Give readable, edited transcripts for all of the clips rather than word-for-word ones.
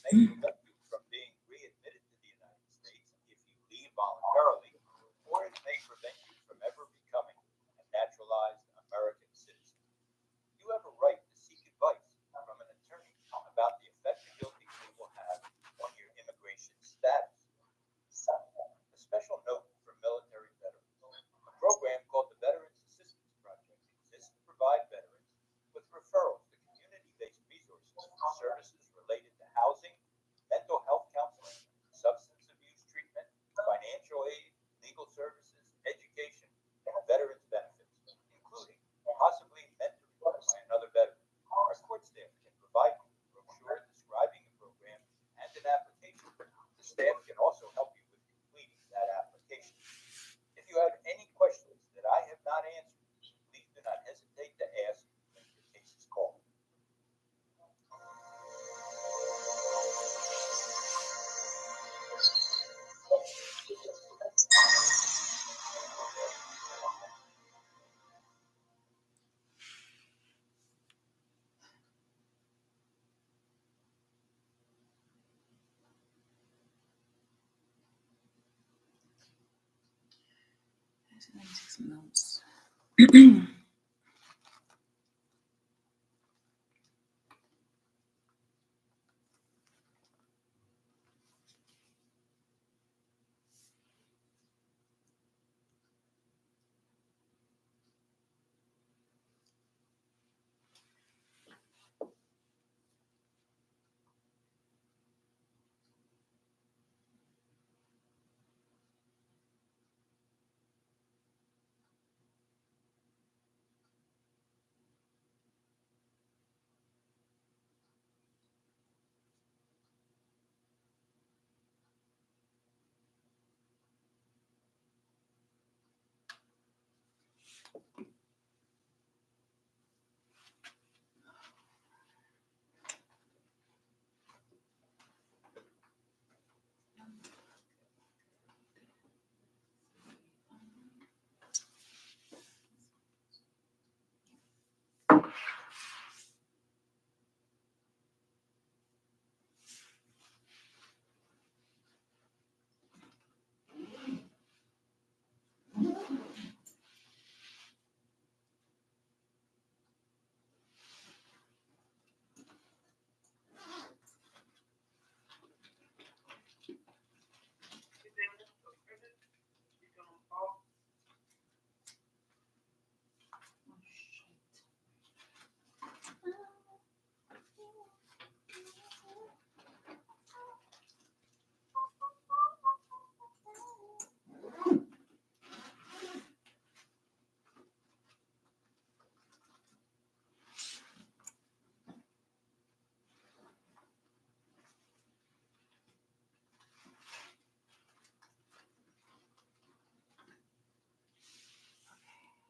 may prevent you from being readmitted to the United States if you leave voluntarily, or it may prevent you from ever becoming a naturalized American citizen. You have a right to seek advice from an attorney about the effect a guilty plea will have on your immigration status. A special note for military veterans. A program called the Veterans Assistance Project exists to provide veterans with referrals to community-based resources for services related to housing, mental health counseling, substance abuse treatment, financial aid, legal services, education, and veterans benefits, including possibly mentoring by another veteran. Our court staff can provide you with a brochure describing the program and an application. The staff can also help you with completing that application. If you have any questions that I have not answered, please do not hesitate to ask when your case is called. Let me take some notes.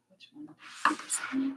Which one?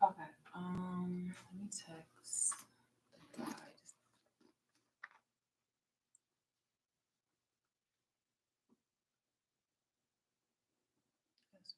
Okay. Let me text the guy. Just-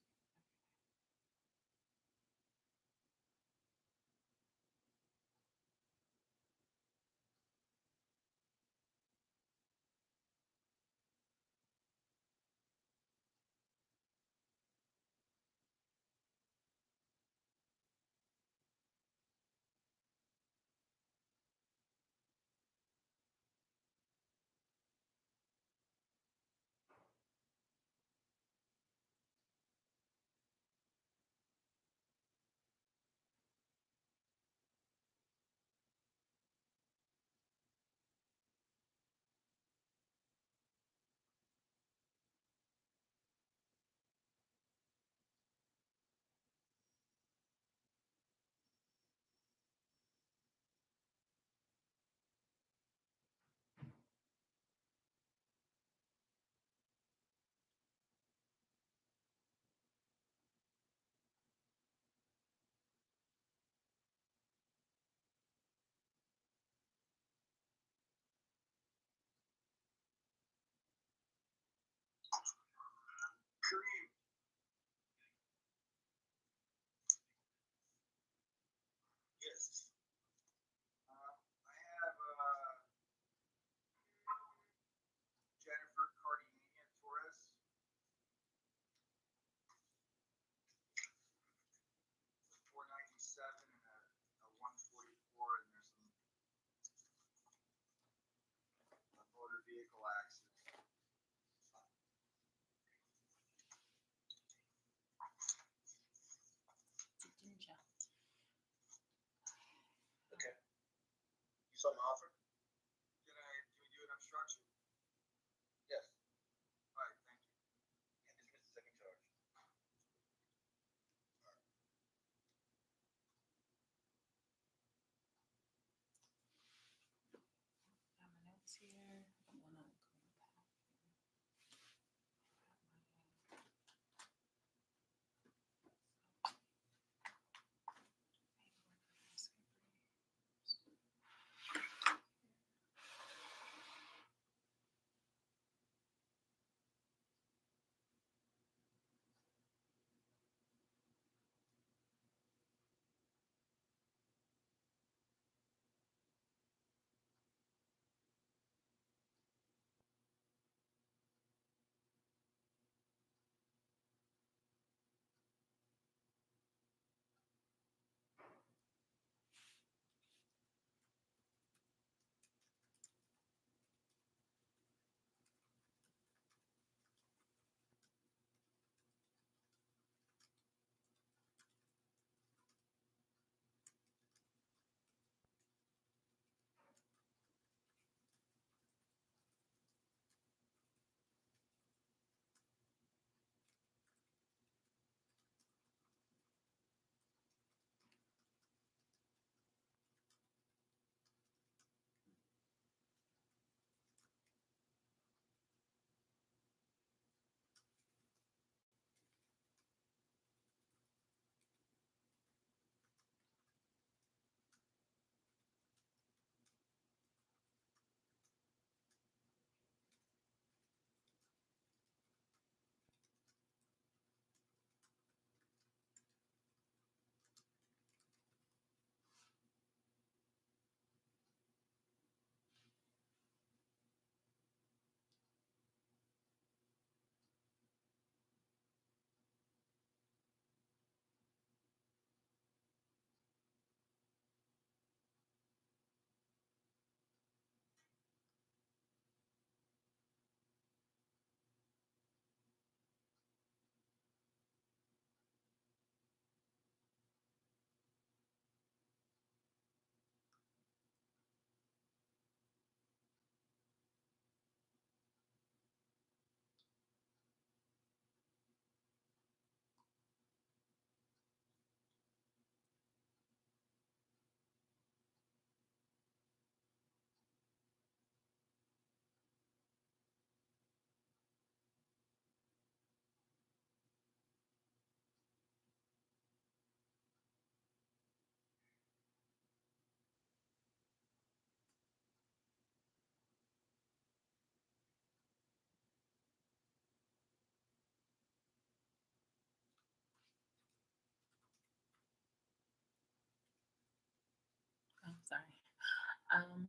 I'm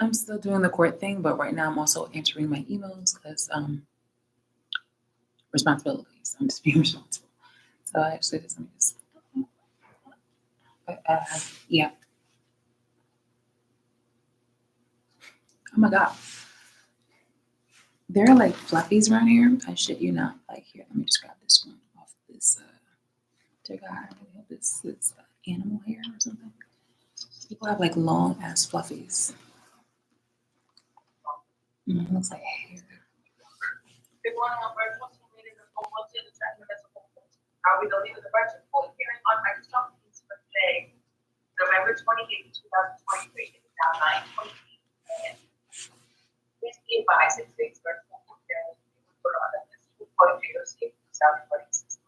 I'm still doing the court thing, but right now I'm also answering my emails because responsibilities. I'm just being responsible. So actually, let me just. Yeah. Oh my god, there are like fluffies around here. I shit you not. Like here, let me just grab this one off this. This animal hair or something. People have like long ass fluffies. Looks like hair. Good morning, our virtual Zoom meeting is open to the Trenton Municipal Court. I'll be the lead of the virtual court hearing on Microsoft Teams for today, November 28th, 2023. It is now 9:20 a.m. Please be advised that today's virtual court hearing is being recorded on the Municipal Court video safe sound recording system.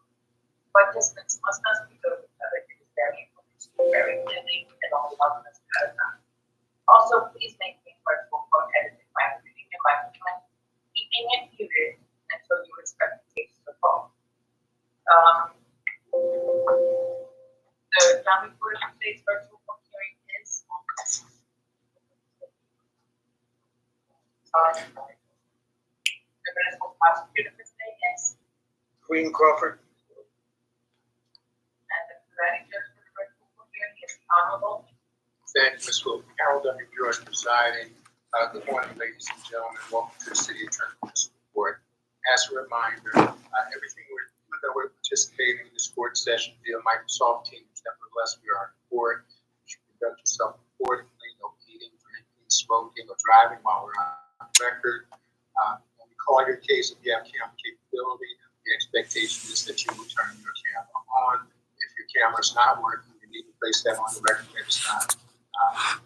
Participants must not speak over each other. It is very important to speak very clearly and only one person at a time. Also, please maintain virtual court editing by muting your microphone, keeping it muted until you expect the case to call. The county court of today's virtual court hearing is the municipal prosecutor for today is Queen Crawford. and the presiding judge for the virtual court hearing is Honorable. Thank you, Ms. Wilson. Harold W. George presiding. Good morning, ladies and gentlemen. Welcome to the City of Trenton Municipal Court. As a reminder, everything that we're participating in this court session via Microsoft Teams. Nevertheless, we are in court. You should conduct yourself accordingly. No eating, drinking, smoking, or driving while we're on record. When we call your case, if you have camera capability, the expectation is that you will turn your camera on. If your camera is not working, you need to place that on the record that it's not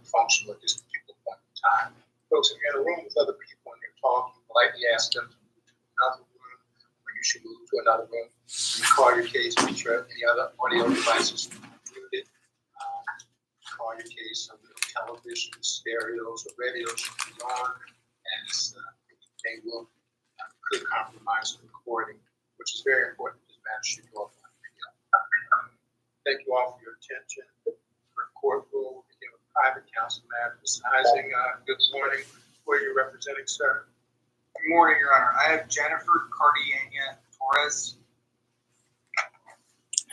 functional at this particular point in time. Folks, if you're in a room with other people and they're talking, politely ask them to move to another room, or you should move to another room. When you call your case, make sure any other audio devices are muted. Call your case, some television, stereos, or radios should be on, as they could compromise the recording, which is very important. This matter should go up on video. Thank you all for your attention. For court rule, we begin with private counsel matter. Ms. Ising, good morning. Who are you representing, sir? Good morning, Your Honor. I have Jennifer Cardiana Torres.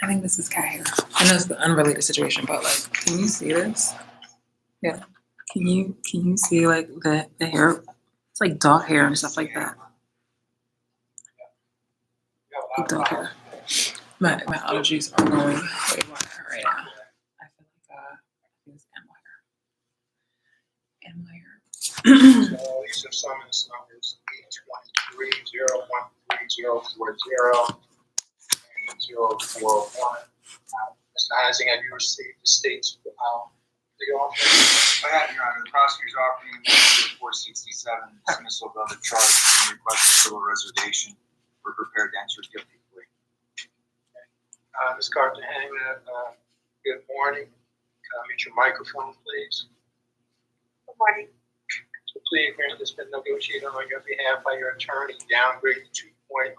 I think this is cat hair. I know it's the unrelated situation, but like, can you see this? Yeah. Can you see like the hair? It's like dog hair and stuff like that. Like dog hair. My allergies are going haywire right now. I feel like it's animal hair. So these are summons numbers 823-013-040 and 041. Mr. Ising, have you received the state's the offer? I have, Your Honor. The prosecutor's offering me 467 dismissal of other charges and request civil reservation. We're prepared to answer guilty plea. Ms. Cartagena, good morning. Can I meet your microphone, please? Good morning. So plea agreement has been negotiated on your behalf by your attorney, downgrade the 2-point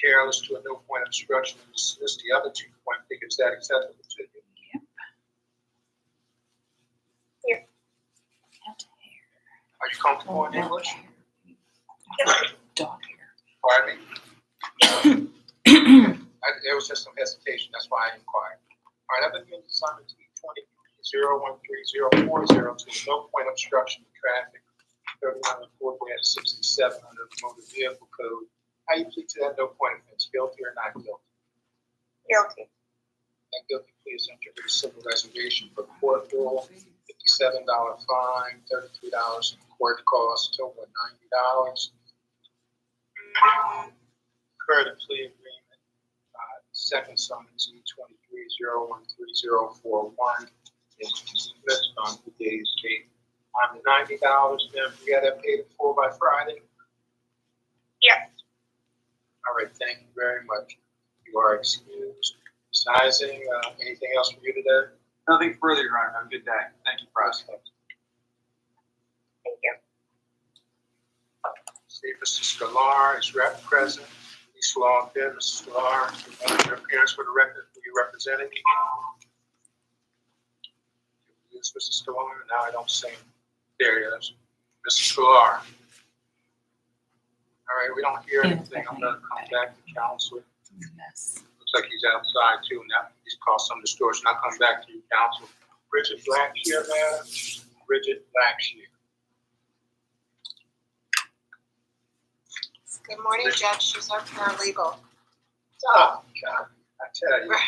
careless to a no-point obstruction and dismiss the other 2-point plea. Is that acceptable to you? Here. Are you comfortable in English? Dog hair. Pardon me? There was just some hesitation, that's why I inquired. All right, I've been given summons 820-013-040 to a no-point obstruction of traffic, 39-4-67 under the Motor Vehicle Code. How you plead to that no-point offense, guilty or not guilty? Guilty. That guilty plea is entered with a civil reservation for court rule, $57 fine, $33 in court costs, total of $90. Current plea agreement. Second summons 823-013-041 is dismissed on today's date. On the $90, then we got that paid in full by Friday. Yes. All right, thank you very much. You are excused. Ms. Ising, anything else for you today? Nothing further, Your Honor. Have a good day. Thank you, prosecutor. Thank you. See, Mr. Scalar is present. Ms. Law, Mr. Scalar, your appearance for the record, who you representing? Ms. Is Mr. Sklar? Now I don't see him. There he is. Mr. Sklar. All right, we don't hear anything. I'm gonna come back to council. Yes. Looks like he's outside too. Now he's caused some distortion. I'll come back to you, council. Bridget Blackshear, man. Bridget Blackshear. Good morning, Judge. She's our paralegal. Oh, God. I tell you. Ms.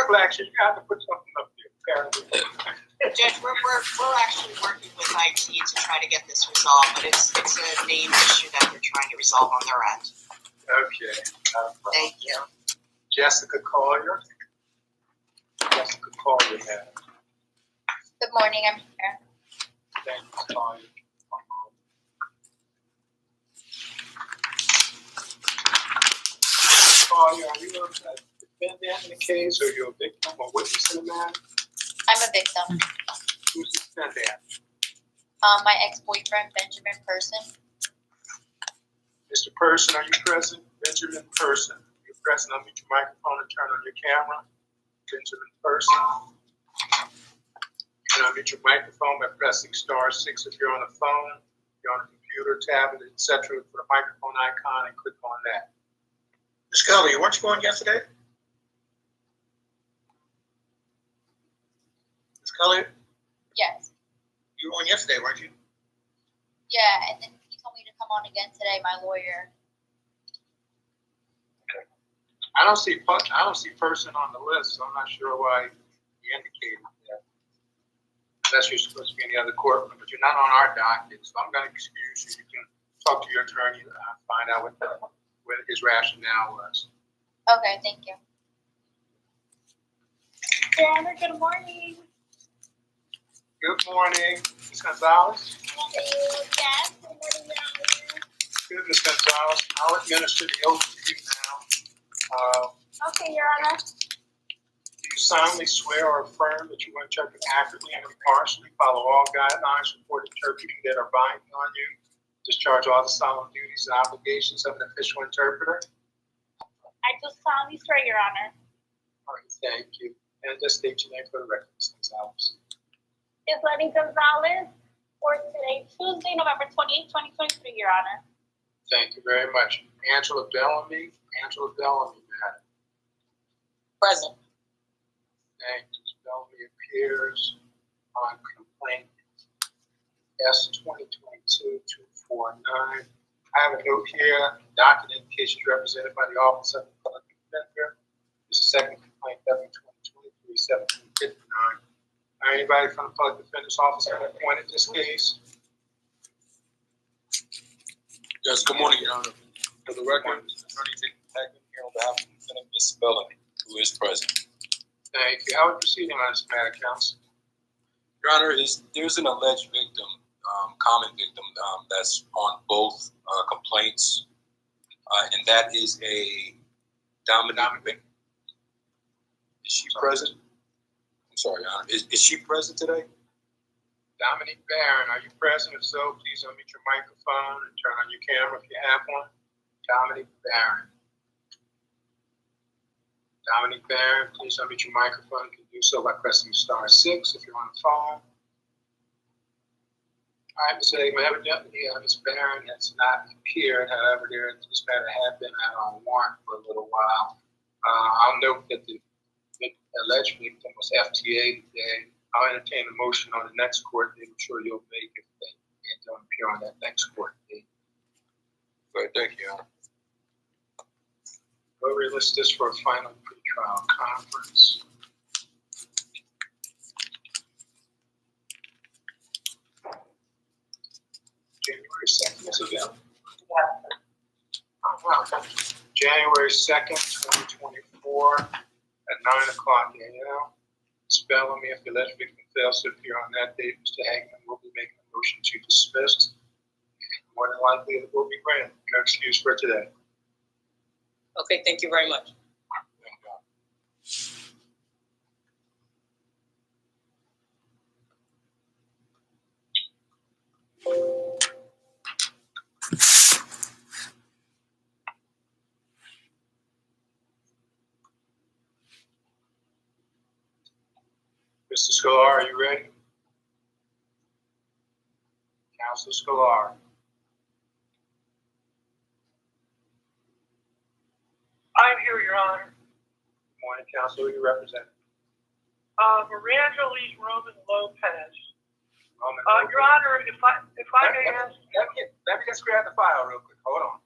Blackshear, you have to put something up there. Apparently. Judge, we're actually working with IT to try to get this resolved, but it's a name issue that they're trying to resolve on their end. Okay. Thank you. Jessica Collier. Jessica Collier, man. Good morning, I'm here. Thank you, Ms. Collier. Collier, are you a defendant in the case, or you're a victim or witness in the matter? I'm a victim. Who's the defendant? My ex-boyfriend, Benjamin Person. Mr. Person, are you present? Benjamin Person. You're present. Unmute your microphone and turn on your camera. Benjamin Person. And unmute your microphone by pressing *6 if you're on a phone, you're on a computer, tablet, etc. For the microphone icon and click on that. Ms. Kelly, weren't you on yesterday? Ms. Kelly, Yes. you were on yesterday, weren't you? Yeah, and then he told me to come on again today, my lawyer. I don't see Person on the list, so I'm not sure why he indicated that. Unless you're supposed to be in the other courtroom, but you're not on our docket, so I'm going to excuse you. You can talk to your attorney and find out what his rationale was. Okay, thank you. Diana, good morning. Good morning, Ms. Gonzalez. Yes, good morning, Your Honor. Good, Ms. Gonzalez. I'll administer the oath to you now. Okay, Your Honor. Do you solemnly swear or affirm that you will interpret accurately and impartially, follow all guidelines for interpreting that are binding on you, discharge all the solemn duties and obligations of an official interpreter? I do solemnly swear, Your Honor. All right, thank you. And just state your name for the record, Ms. Gonzalez. It's Lenny Gonzalez for today, Tuesday, November 28, 2023, Your Honor. Thank you very much. Angela Bellamy. Angela Bellamy, madam. Present. Thank you. Ms. Bellamy appears on complaint S-2022-249. I have a note here, document indications represented by the Office of the Public Defender. This is second complaint, W-2023-1759. Anybody from the Public Defender's Office have appointed this case? Yes, good morning, Your Honor. For the record, Attorney Dick Hackman here on behalf of the defendant, Ms. Bellamy, who is present. Thank you. How are we proceeding on this matter, counsel? Your Honor, there's an alleged victim, common victim, that's on both complaints, and that is a Dominique. Is she present? I'm sorry, Your Honor. Is she present today? Dominique Barron, are you present? If so, please unmute your microphone and turn on your camera if you have one. Dominique Barron. Dominique Barron, please unmute your microphone. You can do so by pressing *6 if you're on the phone. All right, Ms. Eggman, evidently Ms. Barron has not appeared. However, this matter had been out on warrant for a little while. I'll note that the alleged victim was FTA today. I'll entertain a motion on the next court date. I'm sure you'll make if they don't appear on that next court date. Good, thank you, Your Honor. We'll relist this for a final pretrial conference. January 2nd is available. Oh, wow. January 2nd, 2024 at 9:00 a.m. Ms. Bellamy, if the alleged victim fails to appear on that date, Mr. Hackman will be making a motion to dismiss. More than likely, it will be granted. Your excuse for today. Okay, thank you very much. Thank you, Your Honor. Mr. Sklar, are you ready? Council Scalar. I'm here, Your Honor. Morning, Council, who you represent? Miranda Lee Roman Lopez. Roman Your Honor, if I may ask. Let me just grab the file real quick. Hold on.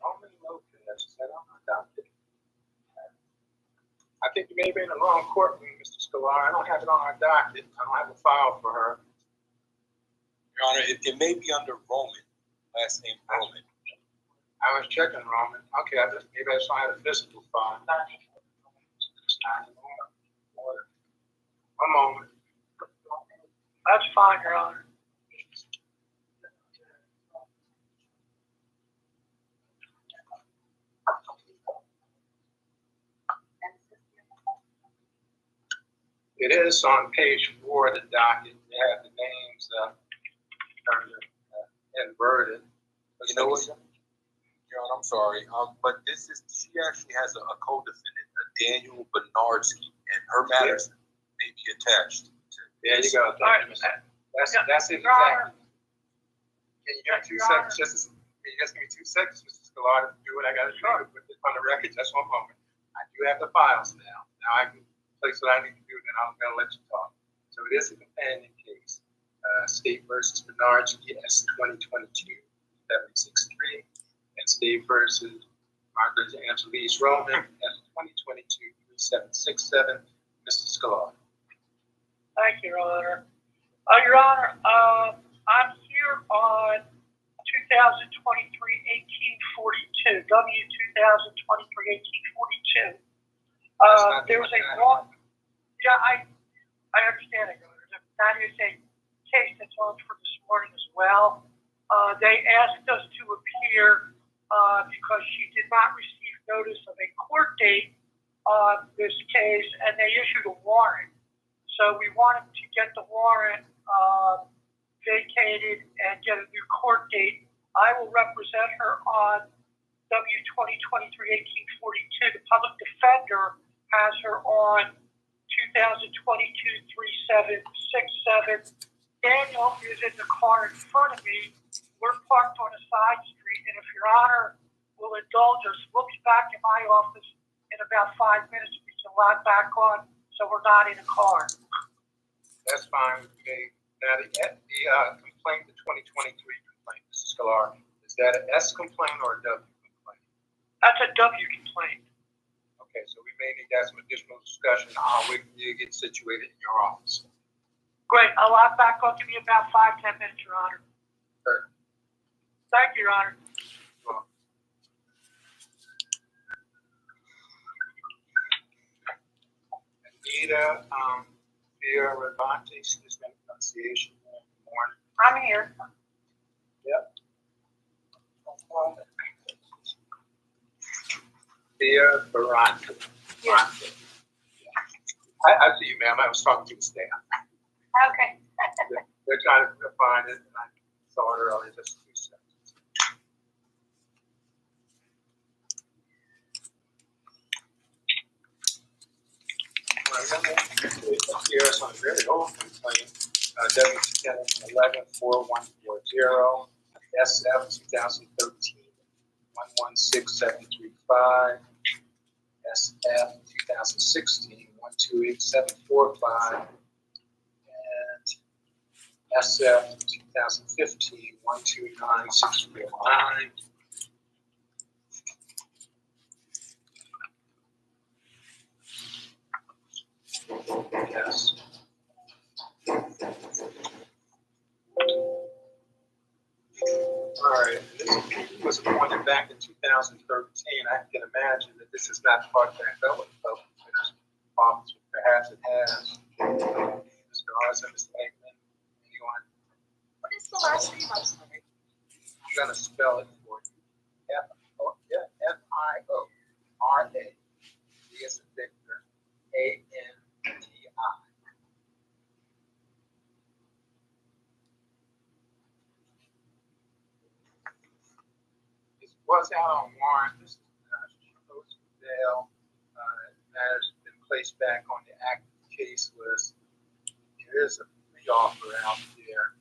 Roman Lopez, is that on my docket? I think you may have been in the wrong courtroom, Mr. Scalar. I don't have it on our docket. I don't have a file for her. Your Honor, it may be under Roman, last name Roman. I was checking Roman. Okay, maybe I just don't have a physical file. One moment. That's fine, Your Honor. It is on page 4 of the docket. They have the names kind of inverted. You know what? Your Honor, I'm sorry, but she actually has a co-defendant, Daniel Bernardsky, and her matters may be attached. There you go. Thank you, Mr. That's it. Your Honor. Can you give me 2 seconds? Can you just give me 2 seconds, Mr. Scalar, to do what I got to do to put this on the record? Just one moment. I do have the files now. Now I can place what I need to do, then I'm going to let you talk. So it is a companion case. State versus Bernardsky, S 2022-763, and State versus Margaret Angelise Roman, S 2022-3767. Mr. Scalar. Thank you, Your Honor. Your Honor, I'm here on 2023-1842, W 2023-1842. There was a wrong. Yeah, I understand it, Your Honor. That is a case that's on for this morning as well. They asked us to appear because she did not receive notice of a court date on this case, and they issued a warrant. So we wanted to get the warrant vacated and get a new court date. I will represent her on W 2023-1842. The public defender has her on 2022-3767. Daniel is in the car in front of me. We're parked on a side street, and if Your Honor will indulge us, we'll be back in my office in about 5 minutes. We can log back on, so we're not in a car. That's fine with me. Now, the complaint, the 2023 complaint, Mr. Scalar, is that an S complaint or a W complaint? That's a W complaint. Okay, so we may need to have some additional discussion. I'll wait for you to get situated in your office. Great. I'll log back on. Give me about 5-10 minutes, Your Honor. Sure. Thank you, Your Honor. Anita Fioravanti, excuse my pronunciation. Good morning. I'm here. Yep. Fioravanti. Yes. I see you, ma'am. I was talking to the staff. Okay. They're trying to find it, and I saw it earlier, just 2 seconds. Here is on a very old complaint, W-1011-4140, SF 2013-116735, SF 2016-128745, and SF 2015-129649. Yes. All right. This was appointed back in 2013. I can imagine that this is not part of that public office. Perhaps it has. Mr. Arza, Mr. Aikman, anyone? What is the last name? I'm sorry. I'm gonna spell it for you. FIORA, D as in Victor, ANTI. This was out on warrant. This is bail. Matters been placed back on the active case list. There is a plea offer out there.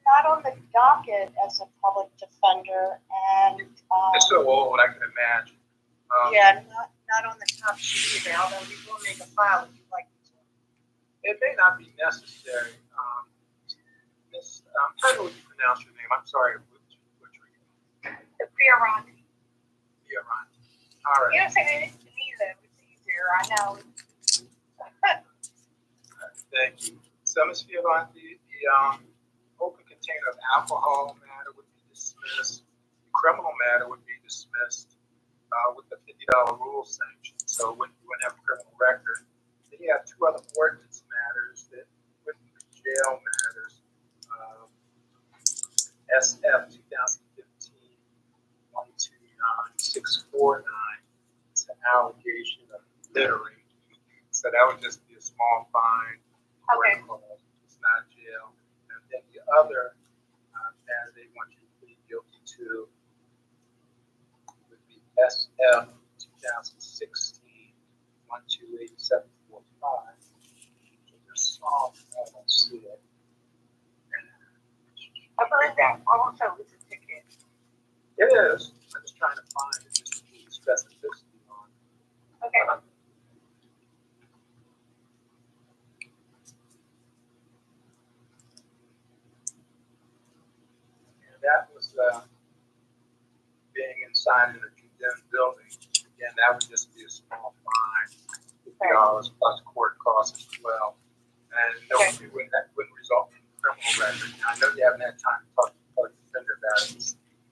Not on the docket as a public defender, and It's so old, I can imagine. yeah, not on the top sheet either. Although we will make a file if you'd like to. It may not be necessary. Miss, tell me what you pronounce your name. I'm sorry. Which The Fioranti. Yeah, right. All right. You don't say it either, it's easier, I know. Thank you. So, Ms. Fioranti, the open container of alcohol matter would be dismissed. The criminal matter would be dismissed with the $50 rule sanction. So, you wouldn't have a criminal record. Then you have two other ordinance matters that wouldn't be jail matters. SF 2015-129649. It's an allegation of littering. So that would just be a small fine. Okay. It's not jail. And then the other matter they want you to plead guilty to would be SF 2016-128745. So there's small, I don't see it. I believe that also is a ticket. It is. I'm just trying to find it, just to be specificity on it. Okay. And that was being inside in a condemned building. Again, that would just be a small fine, $50 plus court costs as well. And no, that wouldn't result in a criminal record. Now, I know you haven't had time to talk to the public defender about it.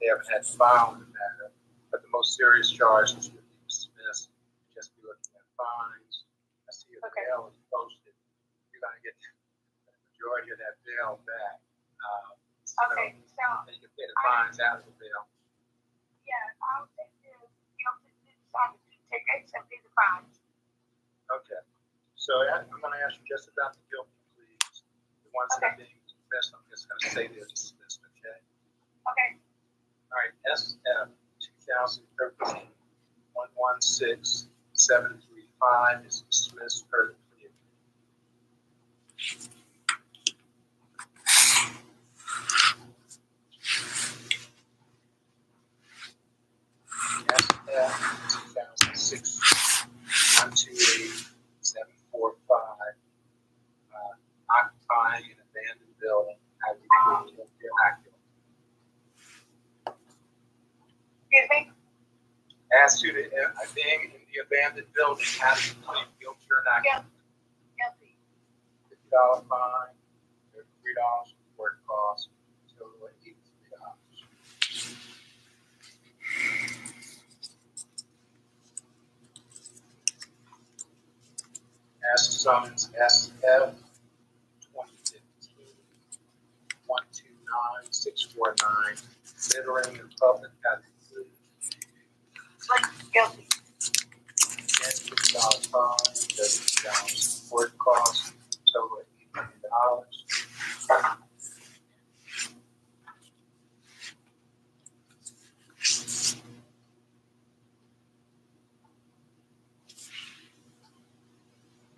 They haven't had to file on the matter, but the most serious charges would be dismissed. Just be looking at fines. I see if Okay. bail is posted. You're gonna get the majority of that bail back. Okay, so, And you can pay the fines out of the bail. yeah, I'll take the, decide the two tickets and pay the fines. Okay. So I'm gonna ask you just about the guilty pleas. The ones that are being dismissed, I'm just gonna say they're dismissed, okay? Okay, All right, SF 2013-116735 is dismissed per the plea agreement. SF 2016-128745, occupying an abandoned building. How do you plead guilty or not guilty? excuse me? As to the being in the abandoned building, how do you plead guilty or not guilty? Guilty. $50 fine, $3 court costs, total of $83. As to summons SF 2015-129649, littering in public, how do you plead? Guilty. Again, $50 fine, $30 court costs, total of $83.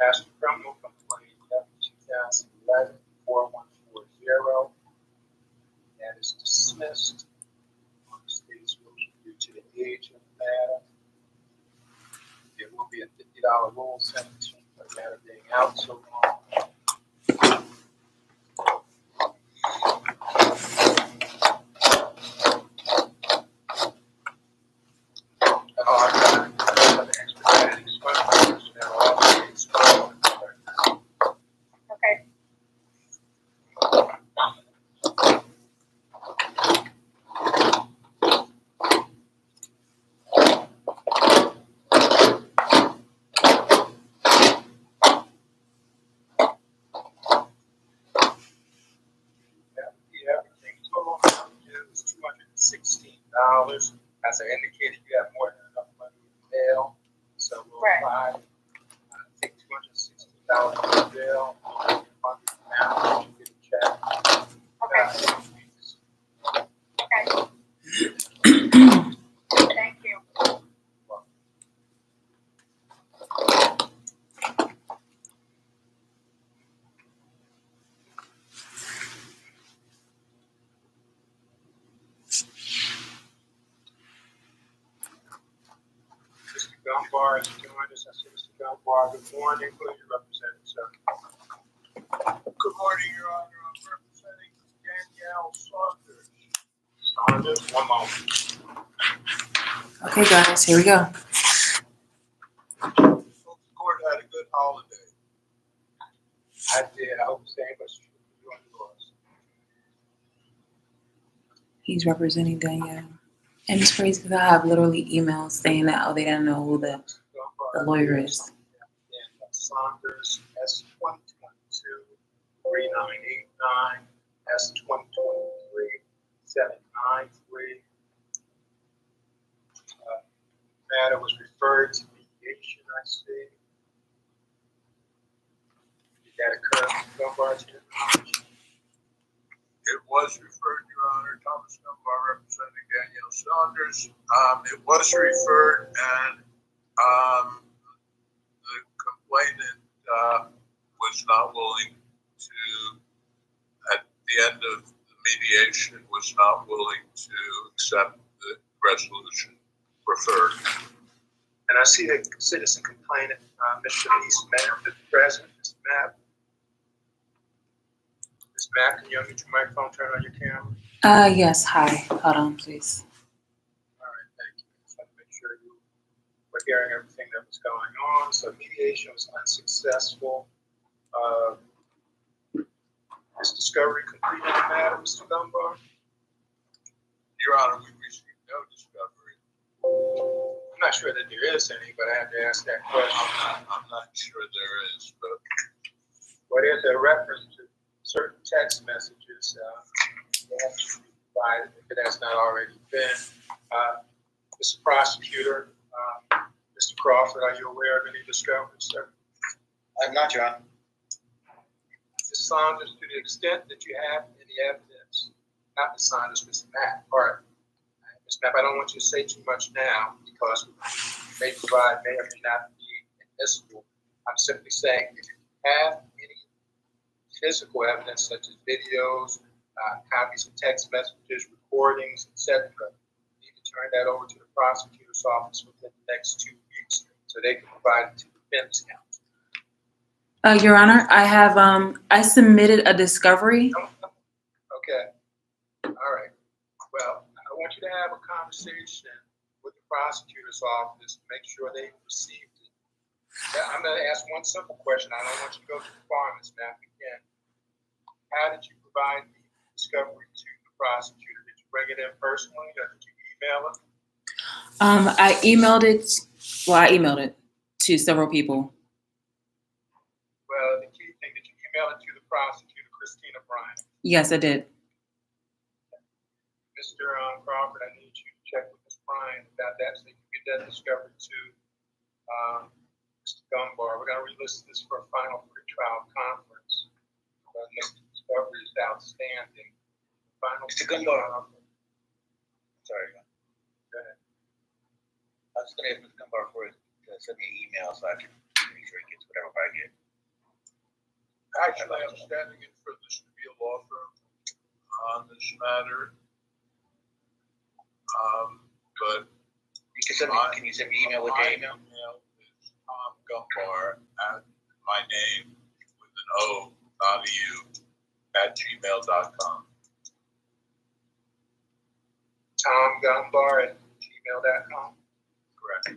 As to criminal complaint, F 2011-4140, that is dismissed on the state's motion due to the age of the matter. There will be a $50 rule sanction for the matter being out so long. Expedited expungements, there will also be expungement. Okay. That would be everything. Total amount $16. As I indicated, you have more than enough money in bail, so we'll Right. apply, take $260 in bail, now you get a check. Okay, okay. Thank you. Mr. Dunbar has joined us. I see Mr. Dunbar. Good morning. Who are you representing, sir? Good morning, Your Honor. I'm representing Danielle Saunders. Saunders, one moment. Okay, guys, here we go. Hope the court had a good holiday. I did. I hope the same was true for you and yours. He's representing Danielle. And it's crazy because I have literally emails saying that, oh, they didn't know who the lawyer is. Danielle Saunders, S2022-3989, S2023-793. Matter was referred to mediation, I see. Did that occur, Mr. Dunbar, to your knowledge? It was referred, Your Honor, Thomas Dunbar representing Danielle Saunders. It was referred and the complainant was not willing to, at the end of the mediation, was not willing to accept the resolution referred. And I see the citizen complainant, Mr. East Mapp, is present. Ms. Mapp. Ms. Mapp, can you unmute your microphone, turn on your camera? Yes, hi. Hold on, please. All right, thank you. Just want to make sure you were hearing everything that was going on. So mediation was unsuccessful. Is discovery complete on the matter, Mr. Dunbar? Your Honor, we received no discovery. I'm not sure that there is any, but I have to ask that question. I'm not sure there is, but Well, there's a reference to certain text messages that have to be provided if it has not already been. Mr. Prosecutor, Mr. Crawford, are you aware of any discoveries, sir? I'm not, Your Honor. Ms. Saunders, to the extent that you have any evidence, not Ms. Saunders, Ms. Mapp, pardon. Ms. Mapp, I don't want you to say too much now because it may provide, may or may not be admissible. I'm simply saying if you have any physical evidence such as videos, copies of text messages, recordings, etc., you need to turn that over to the prosecutor's office within the next 2 weeks so they can provide it to the defense counsel. Your Honor, I have, I submitted a discovery. Okay. All right. Well, I want you to have a conversation with the prosecutor's office to make sure they received it. Now, I'm going to ask one simple question. I don't want you to go too far on this, Matt. Again, how did you provide the discovery to the prosecutor? Did you bring it in personally or did you email it? I emailed it. Well, I emailed it to several people. Well, the key thing, did you email it to the prosecutor, Christina Bryant? Yes, I did. Mr. Crawford, I need you to check with Ms. Bryant about that so you can get that discovery to Mr. Dunbar. We're going to relist this for a final pretrial conference. This discovery is outstanding. Final Mr. Dunbar. Sorry. Go ahead. I was just gonna ask Mr. Dunbar for to send me an email so I can make sure he gets whatever I get. actually I'm standing in for the Stabile law firm on this matter. But Can you send me email with your email? My email is Tom Gumbar at my name with an O, not a U, at gmail.com. Tom Gumbar at gmail.com. Correct.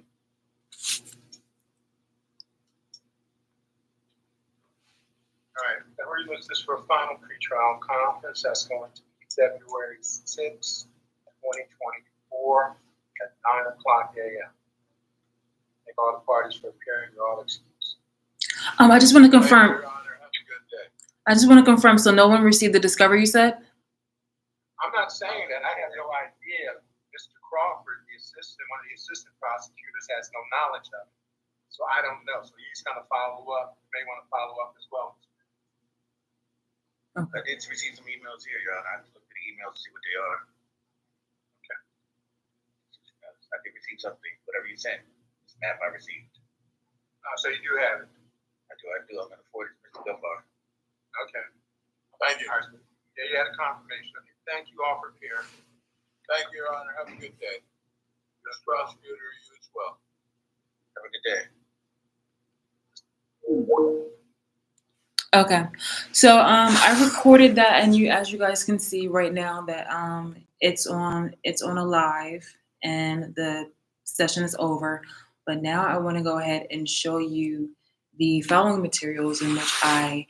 All right, now we're going to this for a final pretrial conference. That's going to be February 6, 2024 at 9 o'clock a.m. Thank all the parties for appearing. You're all excused. I just want to Thank you, confirm. Your Honor. Have a good day. I just want to confirm. So no one received the discovery you said? I'm not saying that. I have no idea Crawford, one of the assistant prosecutors, has no knowledge of it. So I don't know. So he's going to follow up. You may want to follow up as well. I did receive some emails here, Your Honor. I just looked at the emails to see what they are. Okay. I did receive something, whatever you sent. This map I received. So you do have it. I do. I'm going to forward it to Mr. Dunbar. Okay. Thank you. All right. Yeah, you had a confirmation of it. Thank you all for appearing. Thank you, Your Honor. Have a good day. Mr. Prosecutor, you as well. Have a good day. Okay, so I recorded that, and as you guys can see right now that it's on a live, and the session is over. But now I want to go ahead and show you the following materials in which I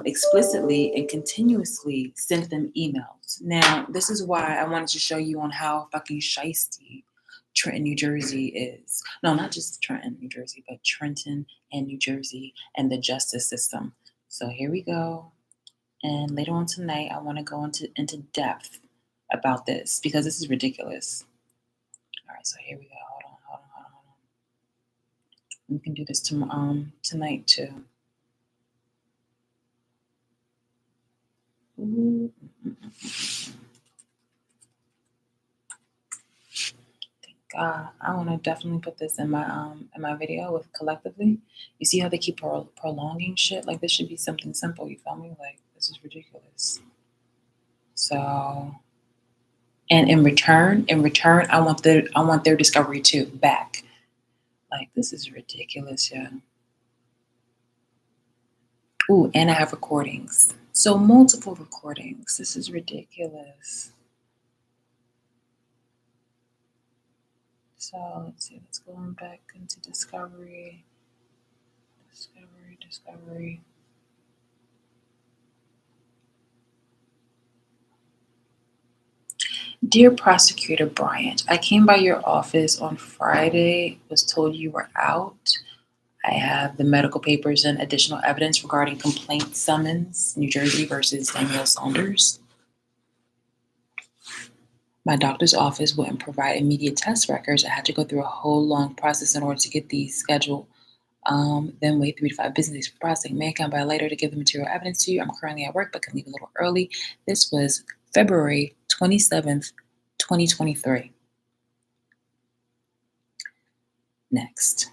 explicitly and continuously sent them emails. Now, this is why I wanted to show you on how fucking shiesty Trenton, New Jersey is. No, not just Trenton, New Jersey, but Trenton and New Jersey and the justice system. So here we go. And later on tonight, I want to go into depth about this because this is ridiculous. All right, so here we go. Hold on. We can do this tonight too. I want to definitely put this in my video with collectively. You see how they keep prolonging shit? Like this should be something simple. You feel me? Like this is ridiculous. So, and in return, I want their discovery too back. Like this is ridiculous, yeah. Ooh, and I have recordings. So multiple recordings. This is ridiculous. So let's see, let's go on back into discovery. Discovery. Dear Prosecutor Bryant, I came by your office on Friday, was told you were out. I have the medical papers and additional evidence regarding complaint summons, New Jersey versus Danielle Saunders. My doctor's office wouldn't provide immediate test records. I had to go through a whole long process in order to get these scheduled. Then wait 3 to 5 business days for processing. May I come by later to give the material evidence to you? I'm currently at work, but can leave a little early. This was February 27th, 2023. Next.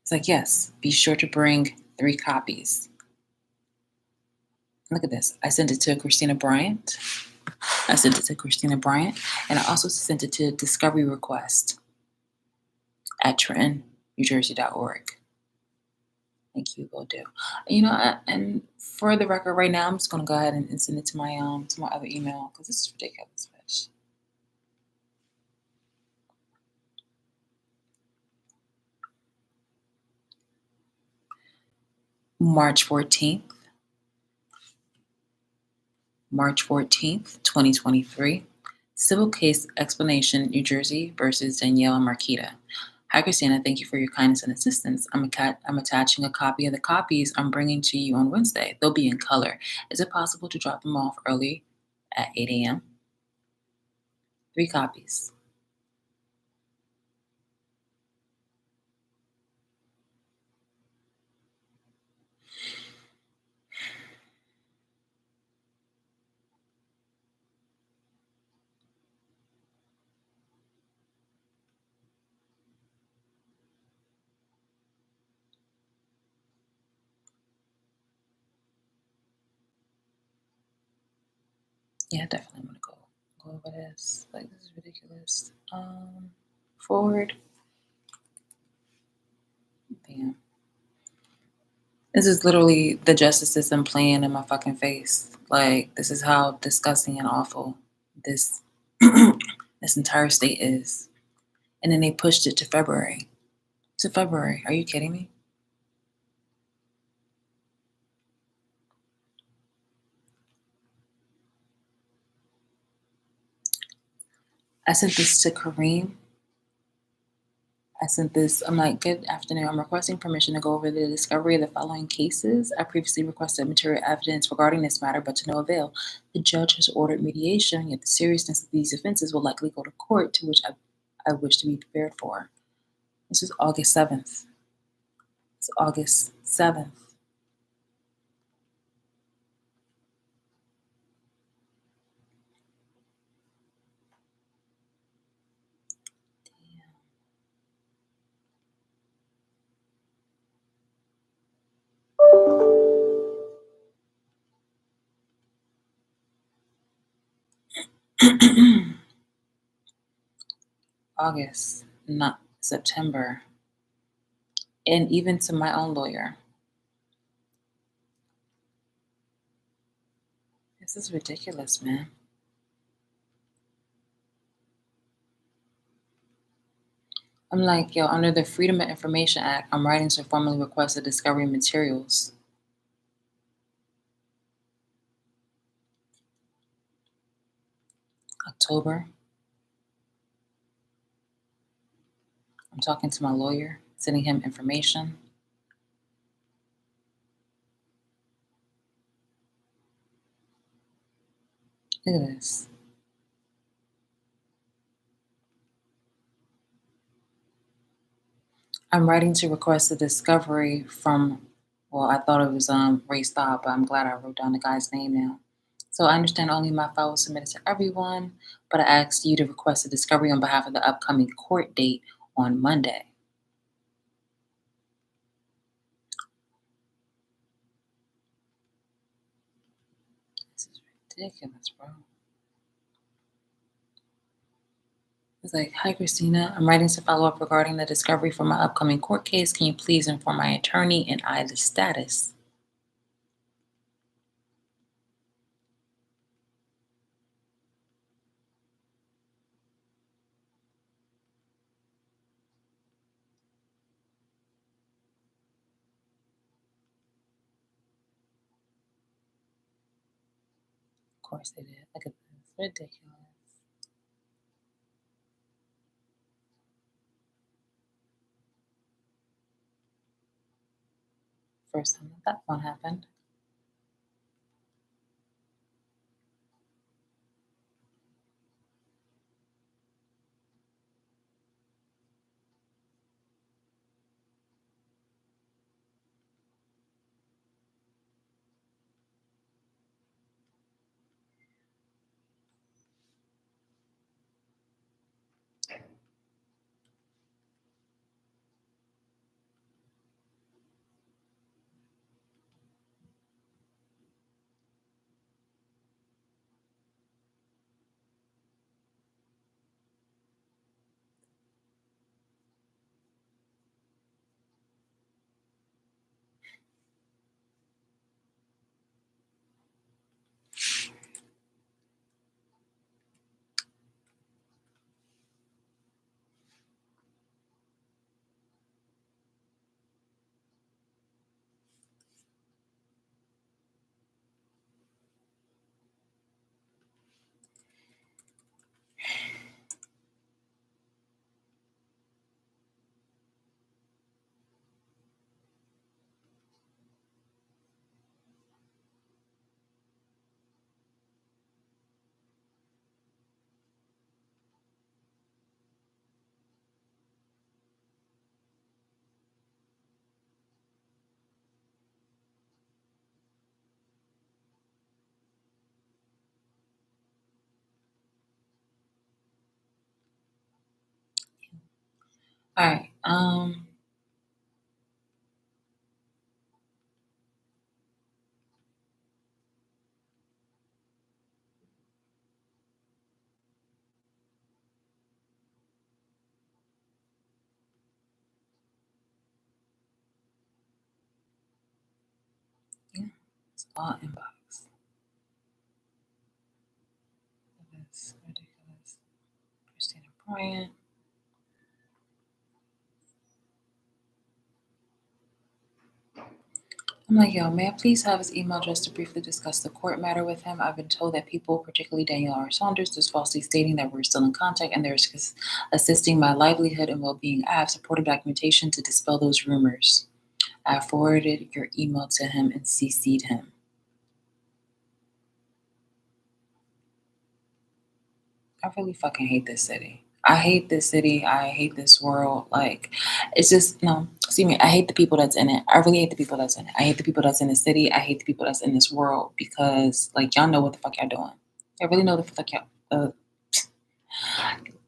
It's like, yes, be sure to bring 3 copies. Look at this. I sent it to Christina Bryant. And I also sent it to Discovery Request at TrentonNewJersey.org. Thank you, will do. You know, and for the record, right now, I'm just gonna go ahead and send it to my other email because this is ridiculous, bitch. March 14th, 2023. Civil case explanation, New Jersey versus Danielle and Marquita. Hi, Christina. Thank you for your kindness and assistance. I'm attaching a copy of the copies I'm bringing to you on Wednesday. They'll be in color. Is it possible to drop them off early at 8 a.m.? 3 copies. Yeah, I definitely want to go over this. Like, this is ridiculous. Forward. Damn. This is literally the justice system playing in my fucking face. Like, this is how disgusting and awful this this entire state is. And then they pushed it to February. Are you kidding me? I sent this to Kareem. I'm like, good afternoon. I'm requesting permission to go over the discovery of the following cases. I previously requested material evidence regarding this matter, but to no avail. The judge has ordered mediation, yet the seriousness of these offenses will likely go to court, to which I wish to be prepared for. This is August 7th. It's August 7th. August, not September. And even to my own lawyer. This is ridiculous, man. I'm like, yo, under the Freedom of Information Act, I'm writing to formally request the discovery of materials. October. I'm talking to my lawyer, sending him information. Look at this. I'm writing to request a discovery from, well, I thought it was Ray Staub, but I'm glad I wrote down the guy's name now. So I understand only my file was submitted to everyone, but I asked you to request a discovery on behalf of the upcoming court date on Monday. This is ridiculous, bro. It's like, hi, Christina. I'm writing to follow up regarding the discovery for my upcoming court case. Can you please inform my attorney and I the status? Of course they did. Look at this. Ridiculous. First time that one happened. All right. Yeah, it's all inbox. That's ridiculous. Christina Bryant. I'm like, yo, may I please have his email address to briefly discuss the court matter with him? I've been told that people, particularly Daniel R. Saunders, is falsely stating that we're still in contact and they're assisting my livelihood and well-being. I have supported documentation to dispel those rumors. I forwarded your email to him and CC'd him. I really fucking hate this city. I hate this city. I hate this world. Like, it's just, no, see me, I hate the people that's in it. I really hate the people that's in it. I hate the people that's in the city. I hate the people that's in this world because, like, y'all know what the fuck y'all doing. Y'all really know the fuck y'all,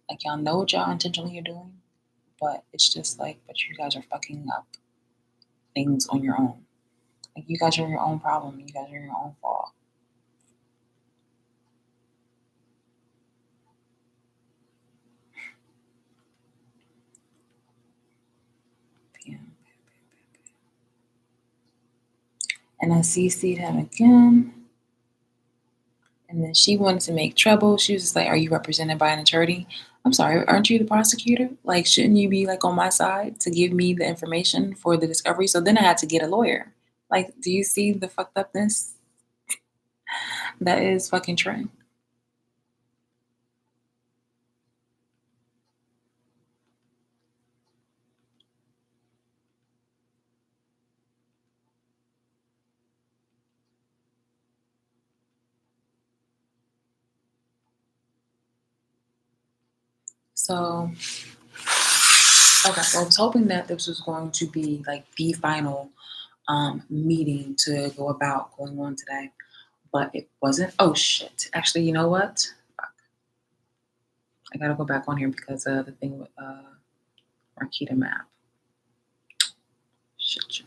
like, y'all know what y'all intentionally are doing, but it's just like, but you guys are fucking up things on your own. Like, you guys are your own problem. You guys are your own fault. Yeah. And I CC'd him again. And then she wanted to make trouble. She was just like, "Are you represented by an attorney?" I'm sorry, aren't you the prosecutor? Like, shouldn't you be like on my side to give me the information for the discovery? So then I had to get a lawyer. Like, do you see the fucked upness that is fucking Trent? So, okay, well, I was hoping that this was going to be like the final meeting to go about going on today, but it wasn't. Oh shit! Actually, you know what? Fuck. I gotta go back on here because the thing with Marquita map. Shit.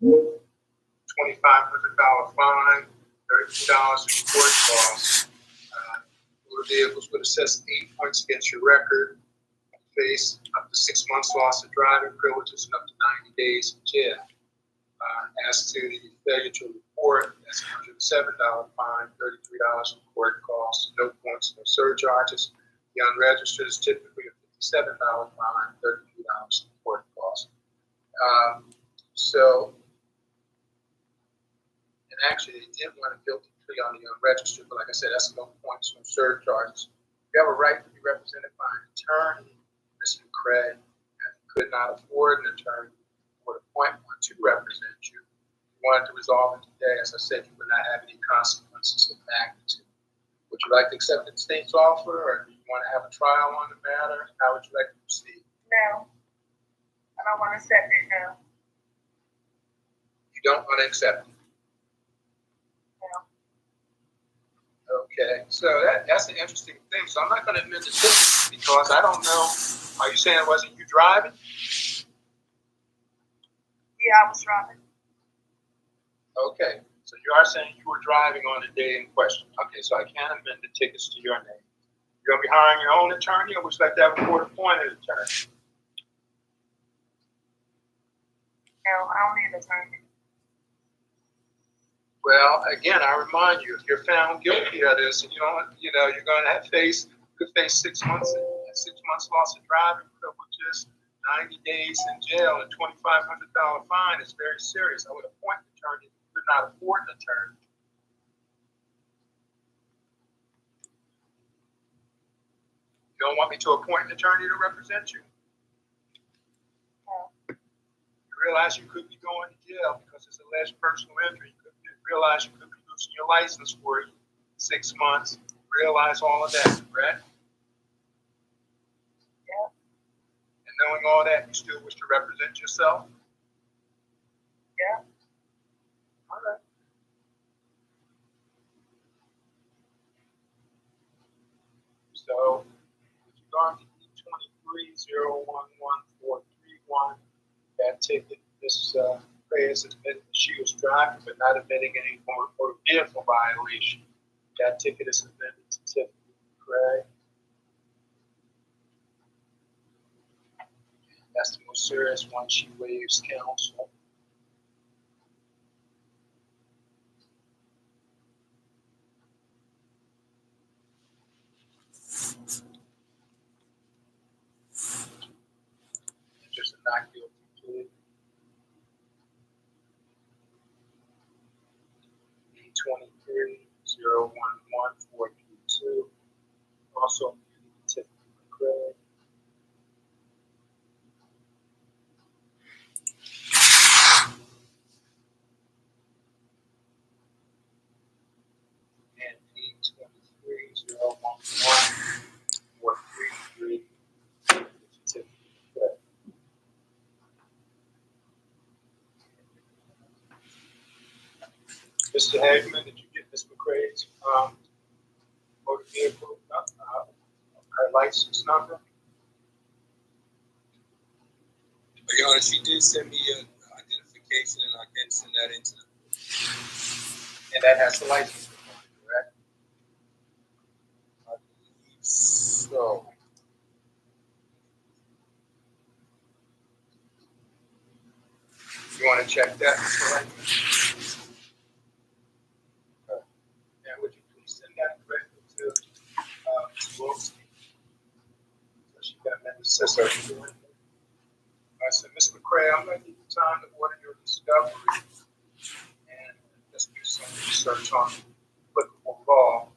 $2,500 fine, $32 in court costs. Motor vehicles would assess 8 points against your record. Face up to 6 months loss of driving privileges and up to 90 days in jail. As to the failure to report, that's $107 fine, $33 in court costs, no points, no surcharges. The unregistered is typically a $57 fine, $33 in court costs. And actually, they did want a guilty plea on the unregistered, but like I said, that's no points, no surcharges. You have a right to be represented by an attorney. Mr. Craig could not afford an attorney or appoint one to represent you. You wanted to resolve it today. As I said, you would not have any consequences of magnitude. Would you like to accept the state's offer, or do you want to have a trial on the matter? How would you like to proceed? No, I don't want to accept it now. You don't want to accept it. Okay, so that's an interesting thing. So I'm not going to admit the ticket because I don't know. Are you saying it wasn't you driving? Yeah, I was driving. Okay, so you are saying you were driving on the day in question. Okay, so I can't amend the tickets to your name. You're going to be hiring your own attorney, or would you like to have a court-appointed attorney? No, I don't need an attorney. Well, again, I remind you, if you're found guilty of this, and you're going to face 6 months, 6 months loss of driving privileges, 90 days in jail, and $2,500 fine. It's very serious. I would appoint an attorney who could not afford an attorney. You don't want me to appoint an attorney to represent you? No. You realize you could be going to jail because it's alleged personal injury. You realize you could be losing your license for 6 months. Realize all of that, correct? Yeah. And knowing all that, you still wish to represent yourself? Yeah. All right. So, with regard to E23011431, that ticket, Ms. Reyes admitted that she was driving but not admitting any motor vehicle violation. That ticket is submitted to Tiffany Craig. That's the most serious one. She waives counsel. 23-011-432. Also, Tiffany McCray. And P 23-011-433. Tiffany McCray. Mr. Hagman, did you get Ms. McCray's motor vehicle her license number? Your Honor, she did send me an identification, and I can send that into the. And that has the license number, correct? I believe so. You want to check that, Mr. Hagman? And would you please send that directly to Ms. Wilson? So she can amend the system. All right, so Ms. McCray, I'm going to give you time to order your discovery and let's do some research on applicable law.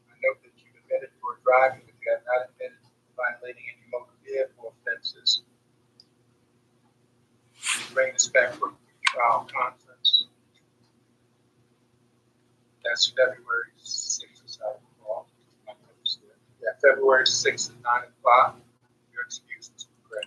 I know that you admitted you were driving, but you have not admitted violating any motor vehicle offenses. Bring this back for trial conference. That's February 6th, as I recall. Yeah, February 6th at 9 o'clock. Your excuse, Mr. McCray.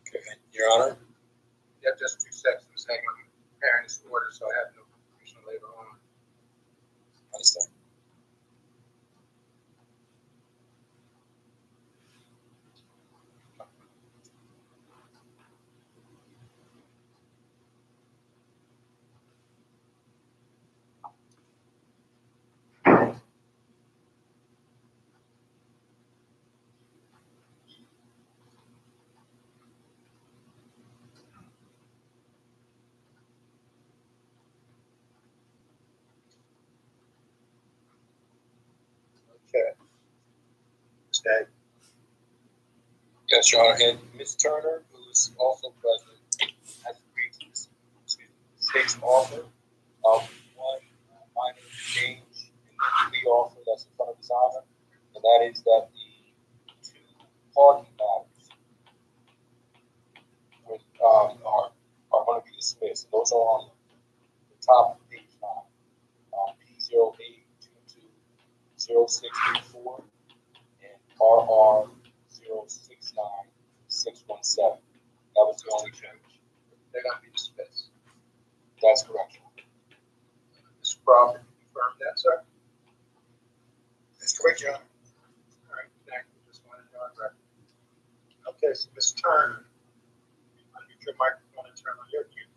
Okay, Your Honor. You have just 2 seconds hanging on preparing this order, so I have no confusion later on. Understand. Okay. Mr. Hagman. Yes, Your Honor. And Ms. Turner, who is also present, has agreed to this, state's offer of one minor change in the plea offer that's in front of His Honor, and that is that the 2 parking matters are going to be dismissed. Those are on the top of page 9, P08220634 and RR069617. That was the only change. They're going to be dismissed. That's correct. Mr. Crawford, confirm that, sir? That's correct, Your Honor. All right, thank you. Just wanted to know on record. Okay, so Ms. Turner, unmute your microphone and turn on your cue.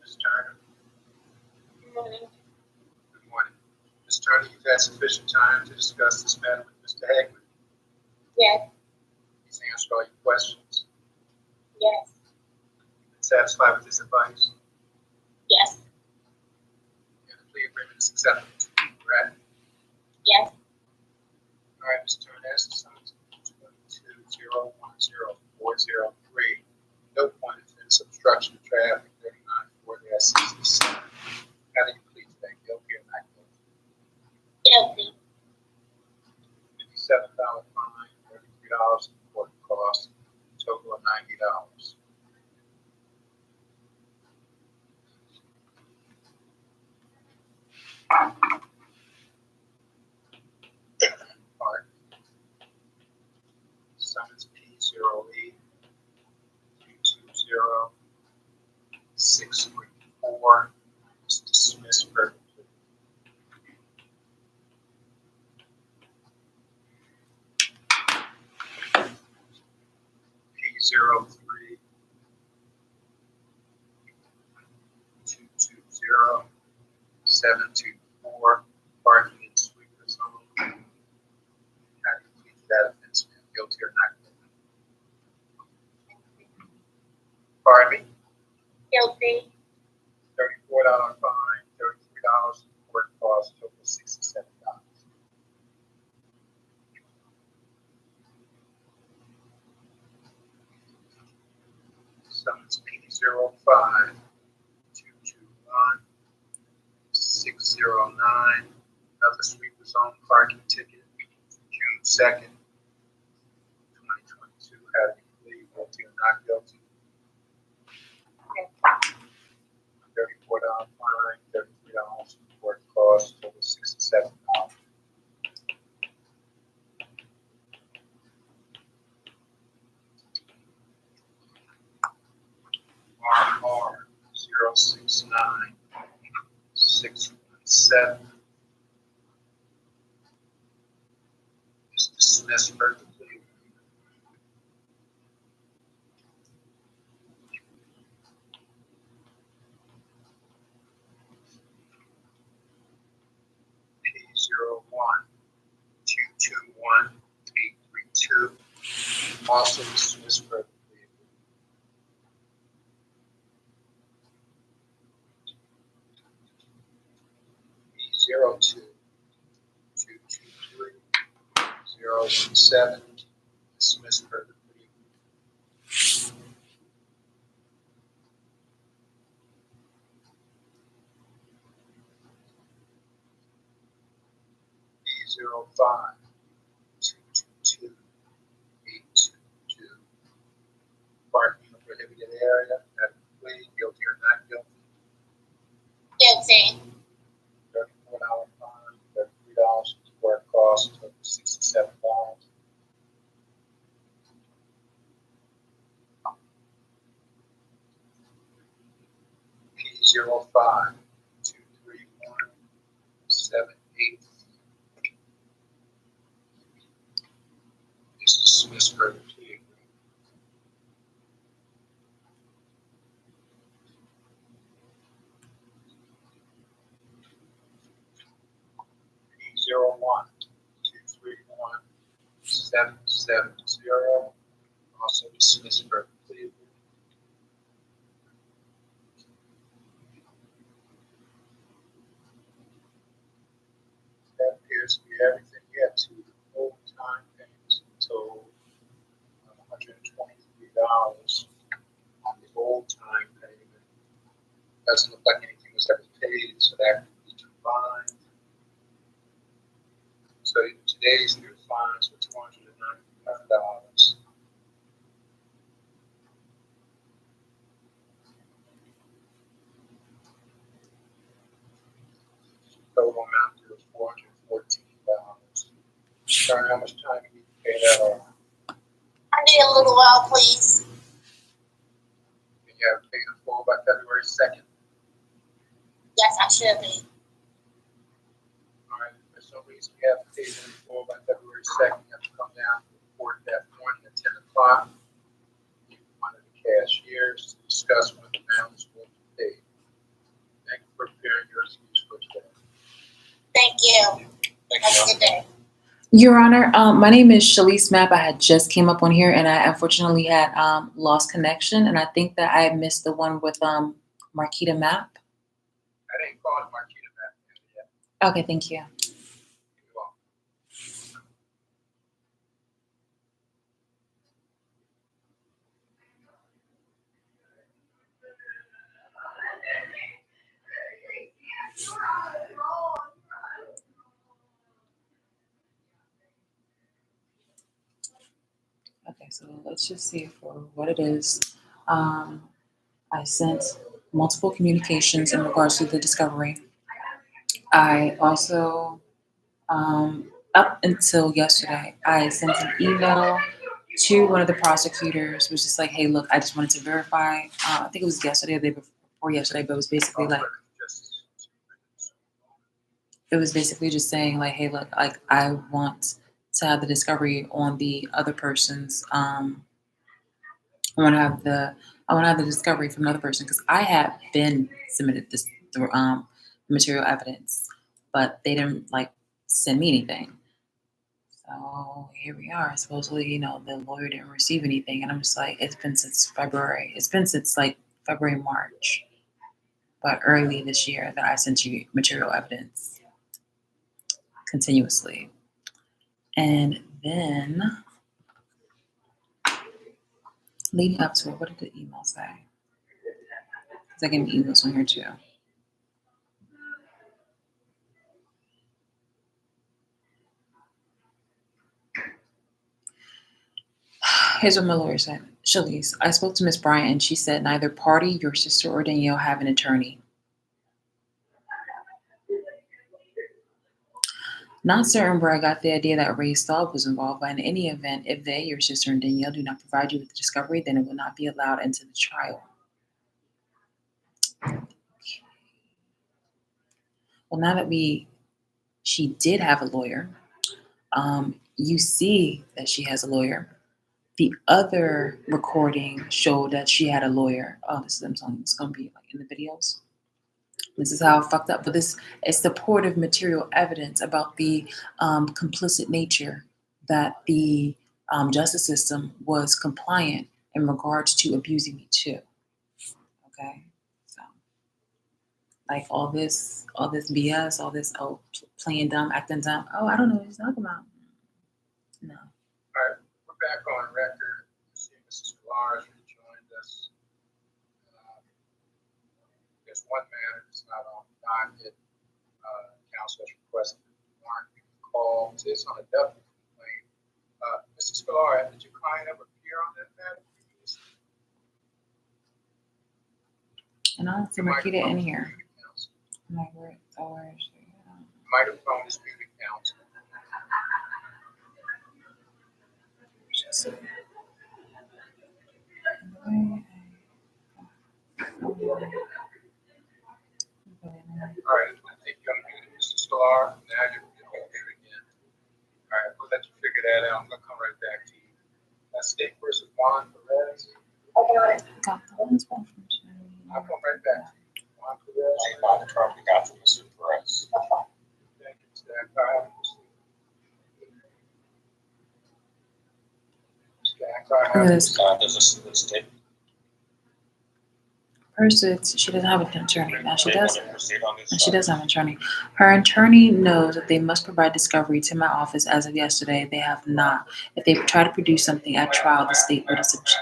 Ms. Turner. Good morning. Good morning. Ms. Turner, you've had sufficient time to discuss this matter with Mr. Hagman. Yes, He's answered all your questions. yes, Satisfied with his advice? yes, And the plea agreement is acceptable to you, correct? yes, All right, Ms. Turner, as to summons 22-010-403, no point offense, obstruction of traffic, 39-4-67. How do you plead today, guilty or not guilty? guilty, $57 fine, $33 in court costs, total of $90. Part. Summons P08 220-634 is dismissed for P03 724, parking in sweeper zone. How do you plead that offense, ma'am? Guilty or not guilty? Pardon me? Guilty. $34 fine, $33 court cost, total $67. Summons P05 221 609. Another sweeper zone parking ticket, June 2nd, 2022. How do you plead? Guilty or not guilty? $34 fine, $33 court cost, total $67. RR 069 617 is dismissed per the plea. P01 221 832 also dismissed per the plea. P02 223 017 dismissed per the plea. P05 222 822 parking in a prohibited area. That plea, guilty or not guilty? Guilty. $34 fine, $33 court cost, total $67. P05 231 78 is dismissed per the plea agreement. P01 231 770 also dismissed per the plea agreement. That appears to be everything. You have two full time payments until $123 on the old time payment. Doesn't look like anything was ever paid, so that could be combined. So today's new fines were $295. Total amount due is $414. Sharon, how much time do you need to pay that off? I need a little while, please. Can you have it paid in full by February 2nd? Yes, I should be. All right, if for some reason you have to pay it in full by February 2nd, you have to come down to the court that morning at 10 o'clock. Meet one of the cashiers to discuss when the balance will be paid. Thank you for preparing your excuse for today. Thank you. Thank Have you, a good day. Your Honor, my name is Shalise Mapp. I had just came up on here and I unfortunately had lost connection, and I think that I missed the one with Marquita Mapp. I didn't call it Marquita Mapp yet. Okay, thank you. You're welcome. Okay, so let's just see for what it is. I sent multiple communications in regards to the discovery. I also, up until yesterday, I sent an email to one of the prosecutors, was just like, hey, look, I just wanted to verify. I think it was yesterday or the day before yesterday, but it was basically like, it was basically just saying like, hey, look, like I want to have the discovery on the other person's. I want to have the discovery from another person because I have been submitted this material evidence, but they didn't like send me anything. So here we are. Supposedly, you know, the lawyer didn't receive anything, and I'm just like, it's been since February. It's been since like February, March, but early this year that I sent you material evidence continuously. And then leading up to it, what did the email say? Because I get emails on here too. Here's what my lawyer said. Shalice, I spoke to Miss Bryant and she said neither party, your sister or Danielle, have an attorney. Not certain where I got the idea that Ray Staub was involved, but in any event, if they, your sister and Danielle, do not provide you with the discovery, then it will not be allowed into the trial. Well, now that she did have a lawyer, you see that she has a lawyer. The other recording showed that she had a lawyer. Oh, this is them song. It's gonna be like in the videos. This is how I fucked up. But this is supportive material evidence about the complicit nature that the justice system was compliant in regards to abusing me too. Okay, so like all this BS, all this playing dumb, acting dumb. Oh, I don't know what he's talking about. No. All right, we're back on record. See, Mrs. Sklar has rejoined us. There's one matter that's not on the docket. Council has requested a warrant be called. It's on a double complaint. Mrs. Sklar, did your client ever appear on that matter previously? And I don't see Marquita in here. Where is she? Microphone is muted, council. All right, I think you're muted, Mr. Sklar. Now you're muted again. All right, we'll let you figure that out. I'm gonna come right back to you. State versus Juan Perez. Got the ones from I'll come right back to you. Juan Perez. I bought the truck we got from Mr. Perez. Thank you, Mr. Ackar. Does this tape? First, she doesn't have an attorney. Now she does. Proceed on this And she does have an attorney. Her attorney knows that they must provide discovery to my office as of yesterday. They have not. If they try to produce something at trial, the state would object.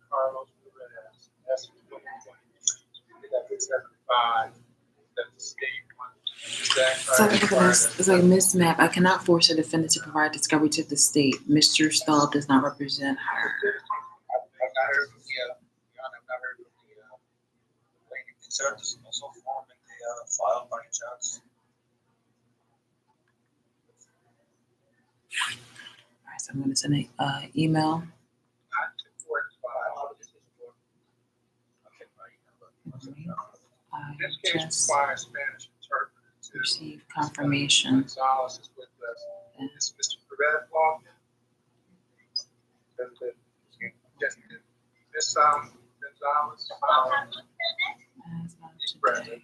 Carlos Perez, that's 2025, that the state So look at this. It's like Miss Mapp. I cannot force a defendant to provide discovery to the state. Mr. Staub does not represent her. I've not heard from I've not heard from the lady. Is there a dismissal form in the file by any chance? All right, so I'm going to send an email. I This case just requires Spanish interpreter to received confirmation. Gonzalez is with us. Is Mr. Perez logged in? Yes, Ms. Gonzalez. He's present.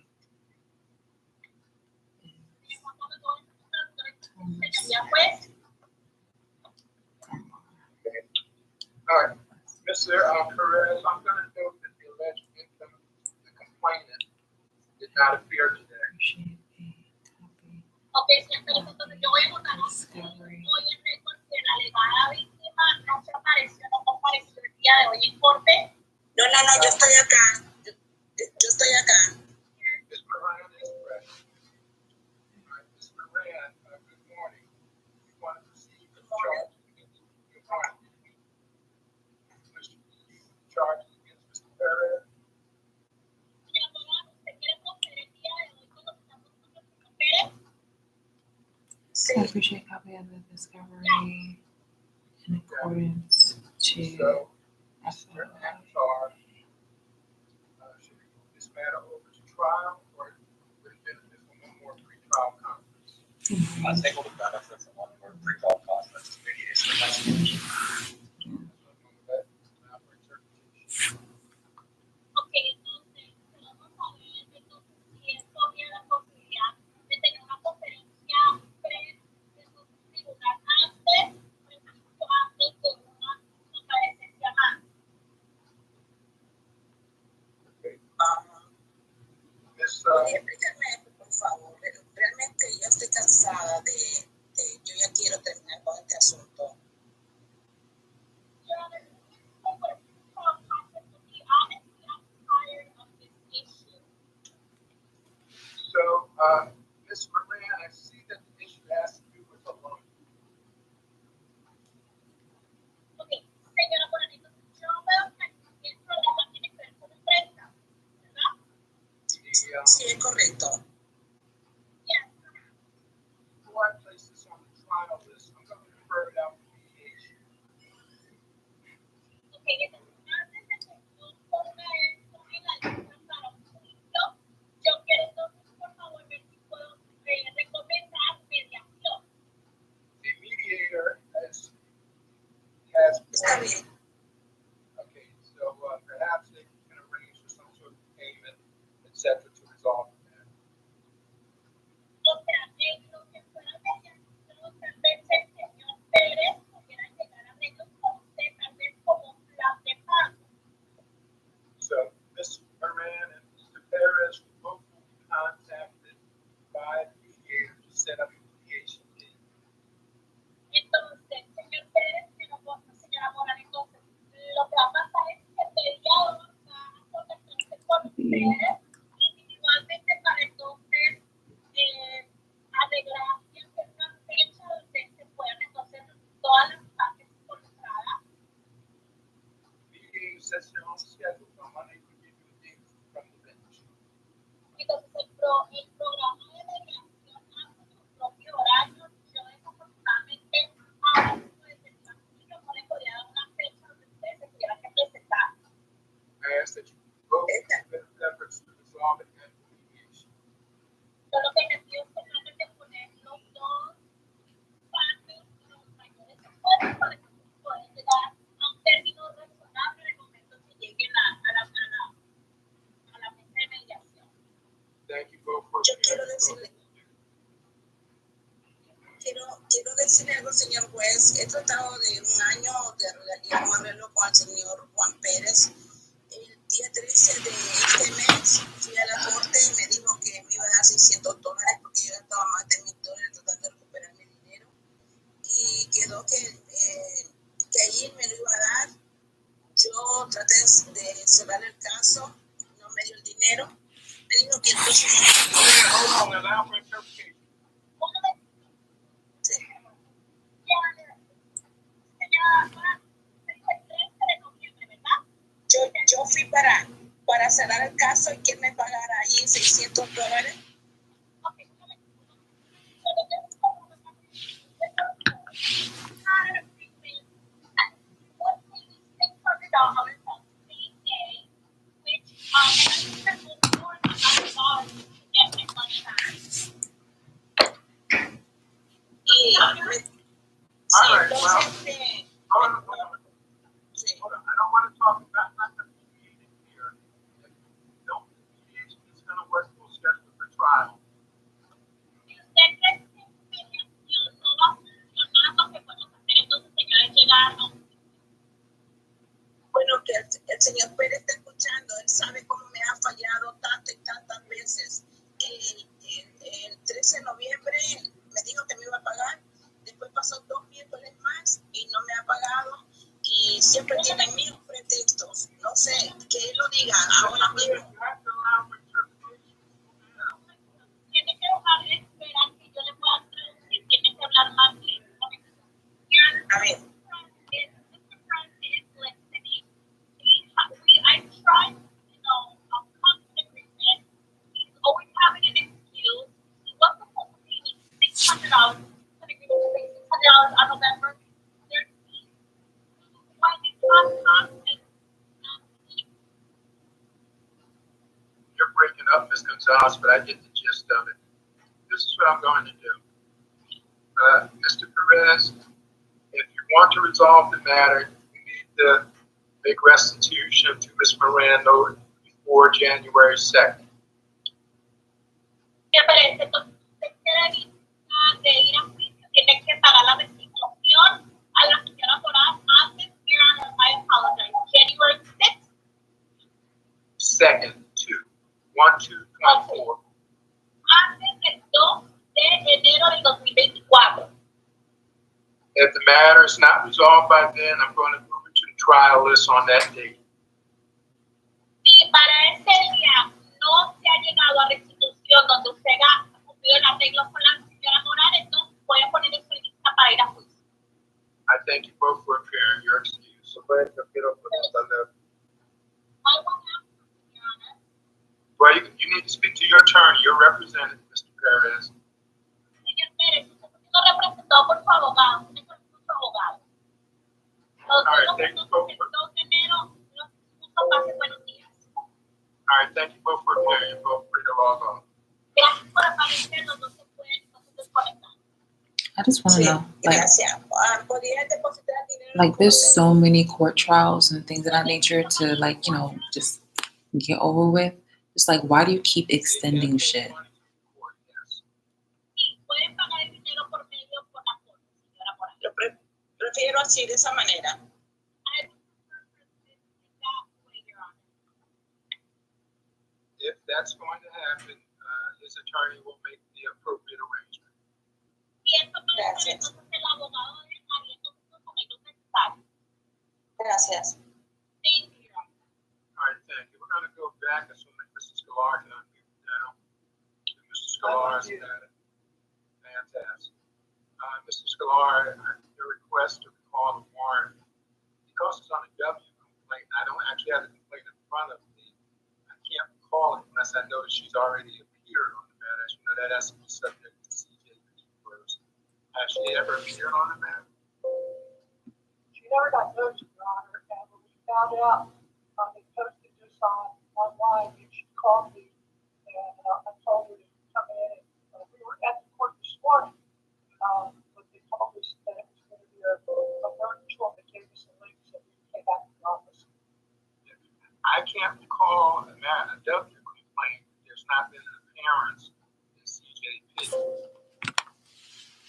All right, Mr. Perez, I'm going to note that the alleged victim, the complainant, did not appear today. Ok, siempre entonces yo voy a votar hoy en récord que la alegada víctima no se apareció, no compareció el día de hoy en corte. No, yo estoy acá. Yo estoy acá. Ms. Moran is present. All right, Ms. Moran, good morning. You want to proceed with the charge against your client? Charges against Mr. Perez? I appreciate a copy of the discovery in accordance to So, Mr. Akhtar, should we move this matter over to trial or would it benefit from one more Tengo the benefit from one word pre-call conference mediation. Ok, entonces, vamos a ver, entonces, si esto habría la posibilidad de tener una conferencia de su tribunal antes, mucho antes de una comparecencia más. ¿Podría explicarme esto, por favor? Realmente yo estoy cansada yo ya quiero terminar con este asunto. Your Honor, for context, to be honest, I'm tired of this issue. So, Ms. Moran, I see that the issue has to do with the loan. Ok, señora Moranito, yo veo que el problema tiene que ver con el préstamo, ¿verdad? Sí, es correcto. Yes. Before I place this on the trial list, I'm going to refer it out to mediation. Ok, entonces, antes de que yo ponga esto en la lista para un juicio, yo quiero entonces, por favor, ver si puedo recomendar mediación. The mediator has Está bien. okay, so perhaps they can arrange for some sort of payment, etc., to resolve that. O sea, en lo que fuera mediación, tal vez el señor Pérez pudiera llegar a arreglos con usted, tal vez como plan de pago. So Ms. Moran and Mr. Perez will both be contacted by the mediator to set up a mediation date. Entonces, señor Pérez, señora Morán, entonces, lo que va a pasar es que el mediador va a contactarse con ustedes individualmente para entonces arreglar y hacer una fecha donde se puedan entonces todas las partes involucradas. Mediator sets their own schedule from Monday to give you a date from the bench. Entonces, el programa de mediación hace su propio horario. Yo desafortunadamente ahora mismo desde el partido no le podría dar una fecha donde ustedes se tuvieran que presentar. I ask that you both make efforts to resolve it at the mediation. Solo que me pido solamente poner los dos partes, los mayores esfuerzos para que puedan llegar a un término razonable en el momento que lleguen a la mesa de mediación. Thank you both for Yo quiero sharing. decirle algo, señor juez. He tratado de un año de realizar un arreglo con el señor Juan Pérez. El día 13 de este mes fui a la corte y me dijo que me iba a dar $600 porque yo estaba más de $1,000 tratando de recuperar mi dinero. Y quedó que ahí me lo iba a dar. Yo traté de cerrar el caso, no me dio el dinero. Me dijo que el próximo Hold on, allow for interpretation. sí. Yo fui para cerrar el caso y que él me pagara ahí $600. Y All right, entonces, hold on. sí. Hold on. I don't want to talk about nothing mediating here. No mediation is going to work. We'll schedule for trial. Bueno, que el señor Pérez está escuchando, él sabe cómo me ha fallado tantas y tantas veces. El 13 de noviembre me dijo que me iba a pagar, después pasó 2 miércoles más y no me ha pagado y siempre tiene 1000 pretextos. No sé, que él lo diga ahora mismo. You have to allow for interpretation. Tiene que dejar de esperar que yo le pueda traducir, tiene que hablar más lento. A ver. I tried, come to an agreement. He's always having an excuse. He was supposed to pay me $600. He's going to give me $600 on November 13th. When it comes You're breaking up, Ms. Gonzalez, but I get the gist of it. This is what I'm going to do. Perez, if you want to resolve the matter, you need to make restitution to Ms. Miranda before January 2nd. ¿Qué parece? Entonces, usted quiere evitar de ir a juicio, tiene que pagar la restitución a la señora Coraz antes. Your Honor, I apologize. January 6th, Second, 1/2/24. antes del 2 de enero del 2024. If the matter is not resolved by then, I'm going to move it to the trial list on that date. Si para ese día no se ha llegado a restitución donde usted ha cumplido el arreglo con la señora Morales, entonces voy a poner esa lista para ir a juicio. I thank you both for appearing. Your excuse. Well, you need to speak to your attorney, your representative, Mr. Perez. Señor Pérez, usted no representado por su abogado, usted no es su abogado. All right, thank you both for, El 2 de enero, los puso pase buenos días. all right, thank you both for appearing. You're both free to log on. Gracias por aparecernos, no se pueden desconectar. I just want to Sí, know, like, gracias. ¿Podrías depositar dinero? like there's so many court trials and things of that nature to like, you know, just get over with. It's like, why do you keep extending shit? Sí, pueden pagar el dinero por medio por la corte, señora Morales. Yo prefiero así, de esa manera. If that's going to happen, his attorney will make the appropriate arrangement. Y eso para hacer entonces el abogado de habiendo los documentos necesarios. Gracias. Thank you, Your Honor. All right, thank you. We're going to go back, assuming Mr. Scalar can unmute now. Mr. Scalar, fantastic. Mr. Scalar, your request to recall the warrant, because it's on a W complaint, I don't actually have the complaint in front of me. I can't recall it unless I know that she's already appeared on the matter. As you know, that has to be subject to CJP first. Has she ever appeared on the matter? She never got noticed, Your Honor, and when we found out, they posted this online, and she called me, and I told her to come in, and we were at the court this morning, but they told us that it was going to be a virtual, they gave us a link, so we came back to the office. I can't recall a W complaint. There's not been an appearance in CJP.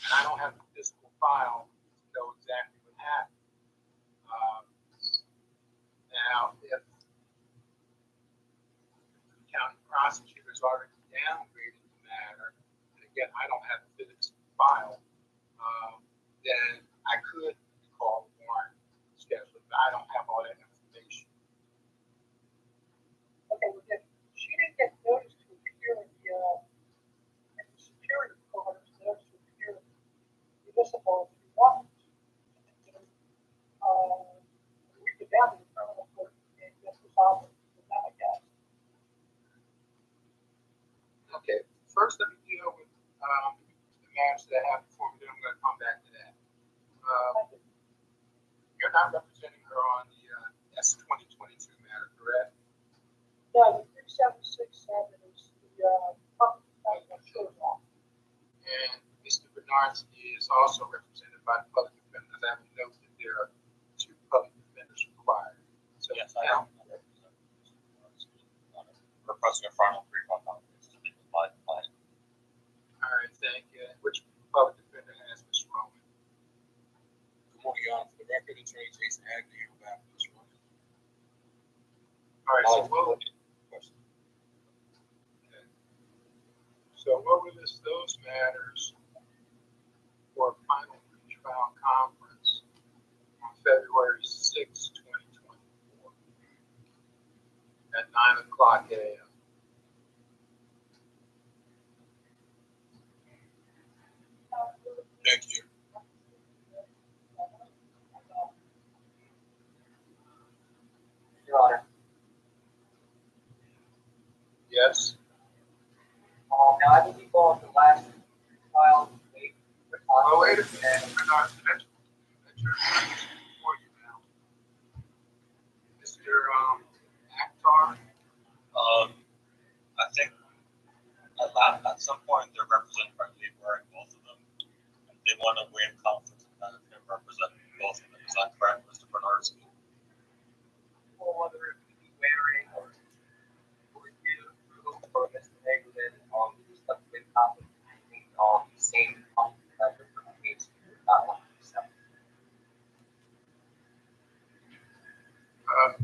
And I don't have the physical file to know exactly what happened. Now, if the county prosecutor's already downgraded the matter, and again, I don't have the physical file, then I could recall the warrant schedule, but I don't have all that information. Okay, well, then, she didn't get noticed to appear in the Superior Court, notice to appear in the municipal if you want. We could down to the criminal court and get this out with that, I guess. Okay, first let me deal with the matters that I have before me, then I'm going to come back to that. You're not representing her on the S-2022 matter, correct? No, the 3767 is the public defender law. And Mr. Bernarski is also represented by the public defender. I would note that there are two public defenders required. So Yes, now, requesting a final brief on that. all right, thank you. Which public defender has Ms. Roman? Good morning, Your Honor. For the record, Attorney Jason Agnew on behalf of Ms. Roman. All right, so we'll, okay. So we'll list those matters for a final trial conference on February 6, 2024 at 9:00 a.m. Thank you. Your Honor. Yes? Now, I believe on the last trial, they. Oh, wait a minute. That's your before you now. Mr. Akhtar? I think at some point they're represented by Lee Waring, both of them. They want to win conference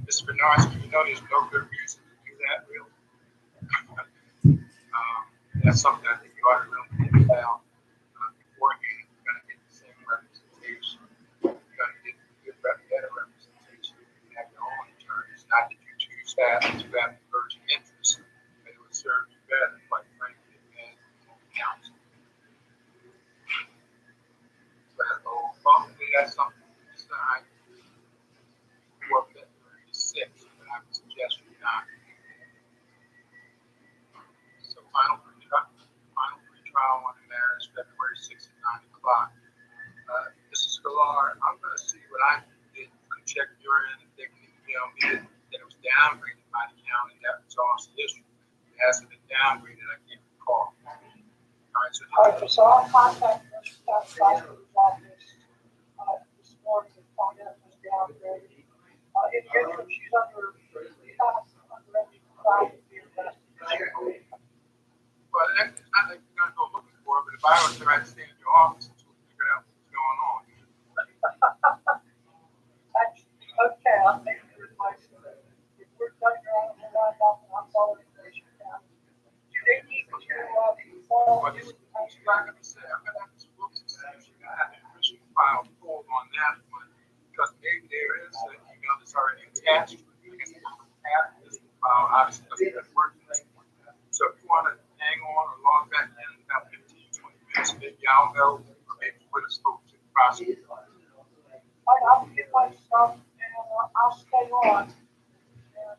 Mr. Bernard, you know there's no good reason to do that, really. That's something I think you ought to really think about beforehand. You're going to get the same representation. You're going to get better representation. You have your own attorneys, not that you choose that to have diverging interests, but it would serve you better, quite frankly, than counsel. But hopefully that's something to decide before February 6th, but I would suggest you not. So final pre-trial on the matter is February 6th at 9 o'clock. Mrs. Galar, I'm going to see what I did. Check your end. If they can email me that it was downgraded by the county. That resolves the issue. It hasn't been downgraded. I can't recall. All right, So I'll contact Mr. Prosecutor's office this morning and find out if it's downgraded. In the interim, she's under any crime to be investigated. Well, it's not like you're going to go looking for it, but if I was there, I'd stay in your office until we figure out what's going on. Okay, I'll take your advice. If we're done here, I'll follow the information down. Do they need to inform But you? it's not going to say, I'm going to have to look to see if you have an official file pulled on that one, because maybe there is an email that's already attached. I guess they don't have this file, obviously, because it's working. So if you want to hang on or log back in about 15, 20 minutes, maybe I'll know, or maybe we'll spoke to the prosecutor. I'll get my stuff and I'll stay on. And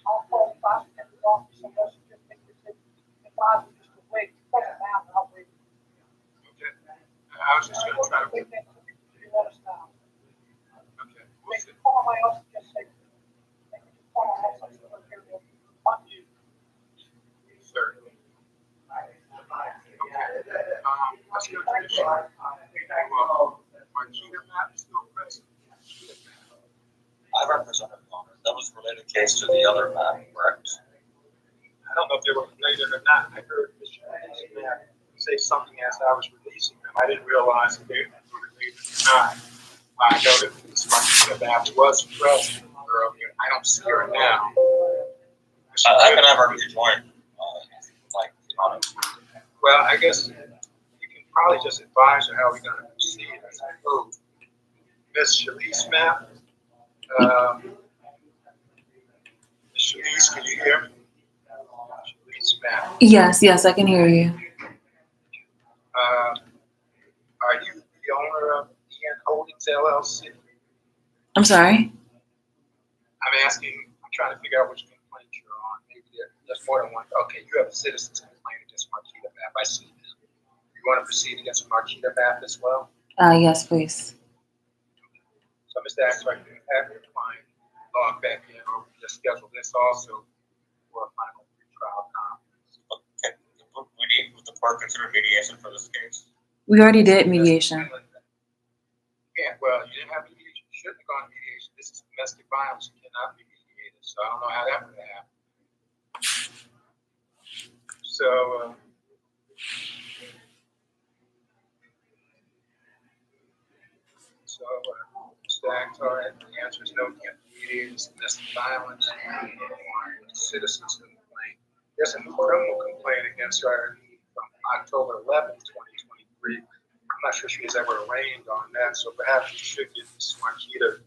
I'll call the prosecutor's office and let's just make a decision. If I was just to wait, it doesn't matter, I'll wait. Okay. I was just going to try to. You let us know. Okay. We'll They see. can call my office, just say, they can just call my office and say, here, on you. Certainly. Okay. Let's go to the issue. Marquita Map is still present. I represent a client. That was a related case to the other map, correct? I don't know if they were related or not. I heard Mr. Mayor say something as I was releasing them. I didn't realize if they were related or not. I know that Ms. Marquita Map was present earlier. I don't see her now. I can have her rejoin, on it. Well, I guess you can probably just advise her how we're going to proceed. I suppose. Ms. Shalice Map. Ms. Shalice, can you hear me? Shalice Map. Yes, I can hear you. Are you the owner of EN Holdings LLC? I'm sorry? I'm trying to figure out which complaint you're on. Maybe there's more than one. Okay, you have a citizen's complaint against Marquita Map. I see that. You want to proceed against Marquita Map as well? Yes, please. So, Mr. Axel, you have your client log back in, or we just schedule this also for a final trial conference. Okay, would the court consider mediation for this case? We already did mediation. Yeah, well, you didn't have mediation. You shouldn't have gone to mediation. This is domestic violence. You cannot be mediated. So I don't know how that would have happened. So, Mr. Akhtar, the answer is no, you can't be mediated. It's domestic violence. Citizens complaint. There's a criminal complaint against her from October 11th, 2023. I'm not sure she was ever arraigned on that, so perhaps you should get Ms. Marquita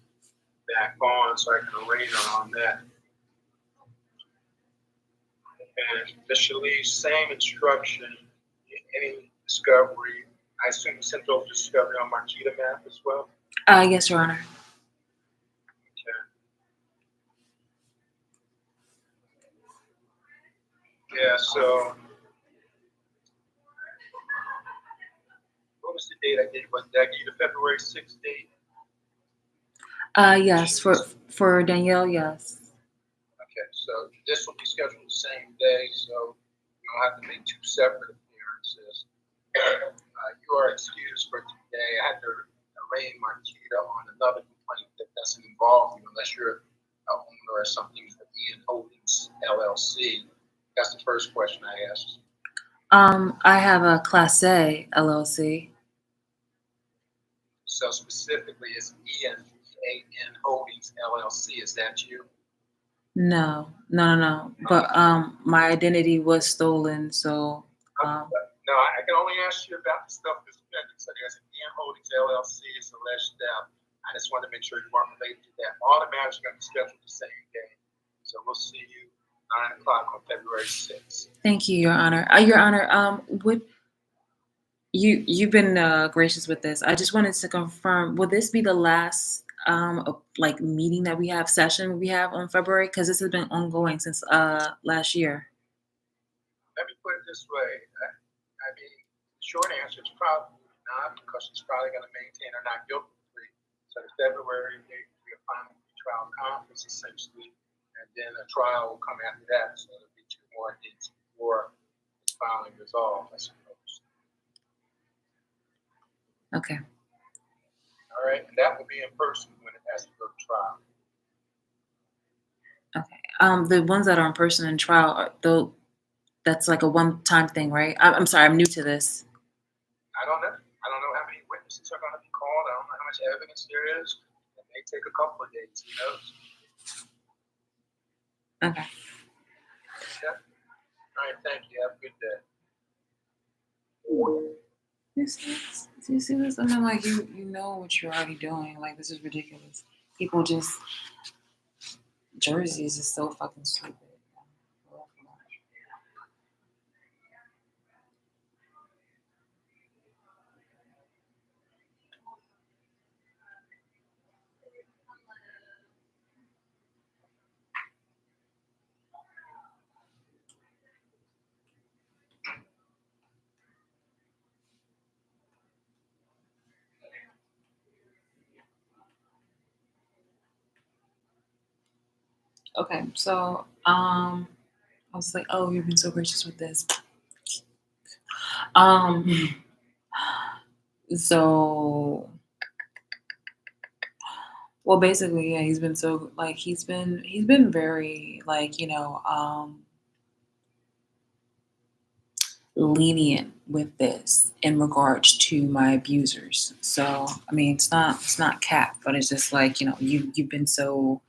back on so I can arraign her on that. And Ms. Shalice, same instruction, any discovery. I assume you sent over discovery on Marquita Map as well? Yes, Your Honor. Okay. Yeah, so what was the date I gave? Did I give you the February 6th date? Yes, for Danielle, yes. Okay, so this will be scheduled the same day, so you don't have to make two separate appearances. You are excused for today. I had to arraign Marquita on another complaint that doesn't involve you unless you're an owner or something for EN Holdings LLC. That's the first question I asked. I have a Class A LLC. So specifically, it's EN Holdings LLC. Is that you? No. But my identity was stolen, so No, I can only ask you about the stuff that's pending. So there's an Ian Holdings LLC, it's alleged theft. I just wanted to make sure you weren't related to that. All the matters are going to be scheduled the same day. So we'll see you 9 o'clock on February 6th. thank you, Your Honor. Your Honor, would you've been gracious with this. I just wanted to confirm, will this be the last like meeting that we have, session we have on February? Because this has been ongoing since last year. Let me put it this way. I mean, the short answer is probably not, because she's probably going to maintain her not guilty plea. So the February date will be a final trial conference, essentially, and then a trial will come after that. So it'll be 2 more dates before it's finally resolved, I suppose. Okay. All right, and that will be in person when it has to go to trial. Okay. The ones that are in person in trial, that's like a one-time thing, right? I'm sorry, I'm new to this. I don't know. I don't know how many witnesses are going to be called. I don't know how much evidence there is. It may take a couple of days. Who knows? Okay. Okay. All right. Thank you. Have a good day. You see this? I mean, like you know what you're already doing. Like, this is ridiculous. People just Jersey is just so fucking stupid. Okay, so I was like, oh, you've been so gracious with this. So well, basically, yeah, he's been so like he's been very like, lenient with this in regards to my abusers. So I mean, it's not cap, but it's just like, you've been so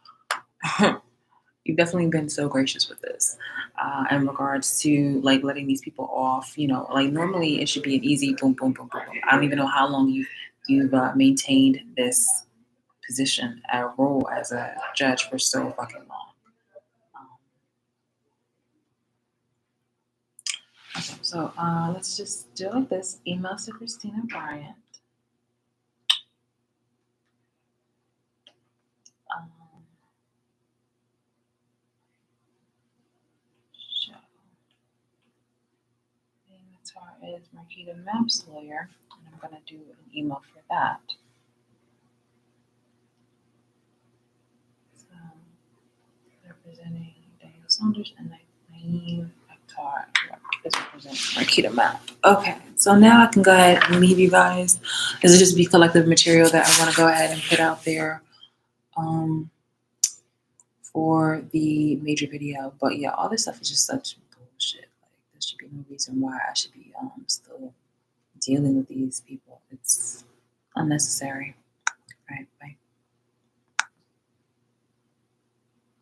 you've definitely been so gracious with this in regards to like letting these people off. Like normally it should be an easy boom, boom, boom, boom, boom. I don't even know how long you've maintained this position, a role as a judge for so fucking long. Okay, so let's just do it like this. Emails to Christina Bryant. Show. The avatar is Marquita Mapp's lawyer, and I'm going to do an email for that. So, representing Daniel Saunders and Naeem Akhtar is representing Marquita Mapp. Okay, so now I can go ahead and leave you guys. This will just be collective material that I want to go ahead and put out there for the major video. But yeah, all this stuff is just such bullshit. Like, there should be no reason why I should be still dealing with these people. It's unnecessary. All right, bye.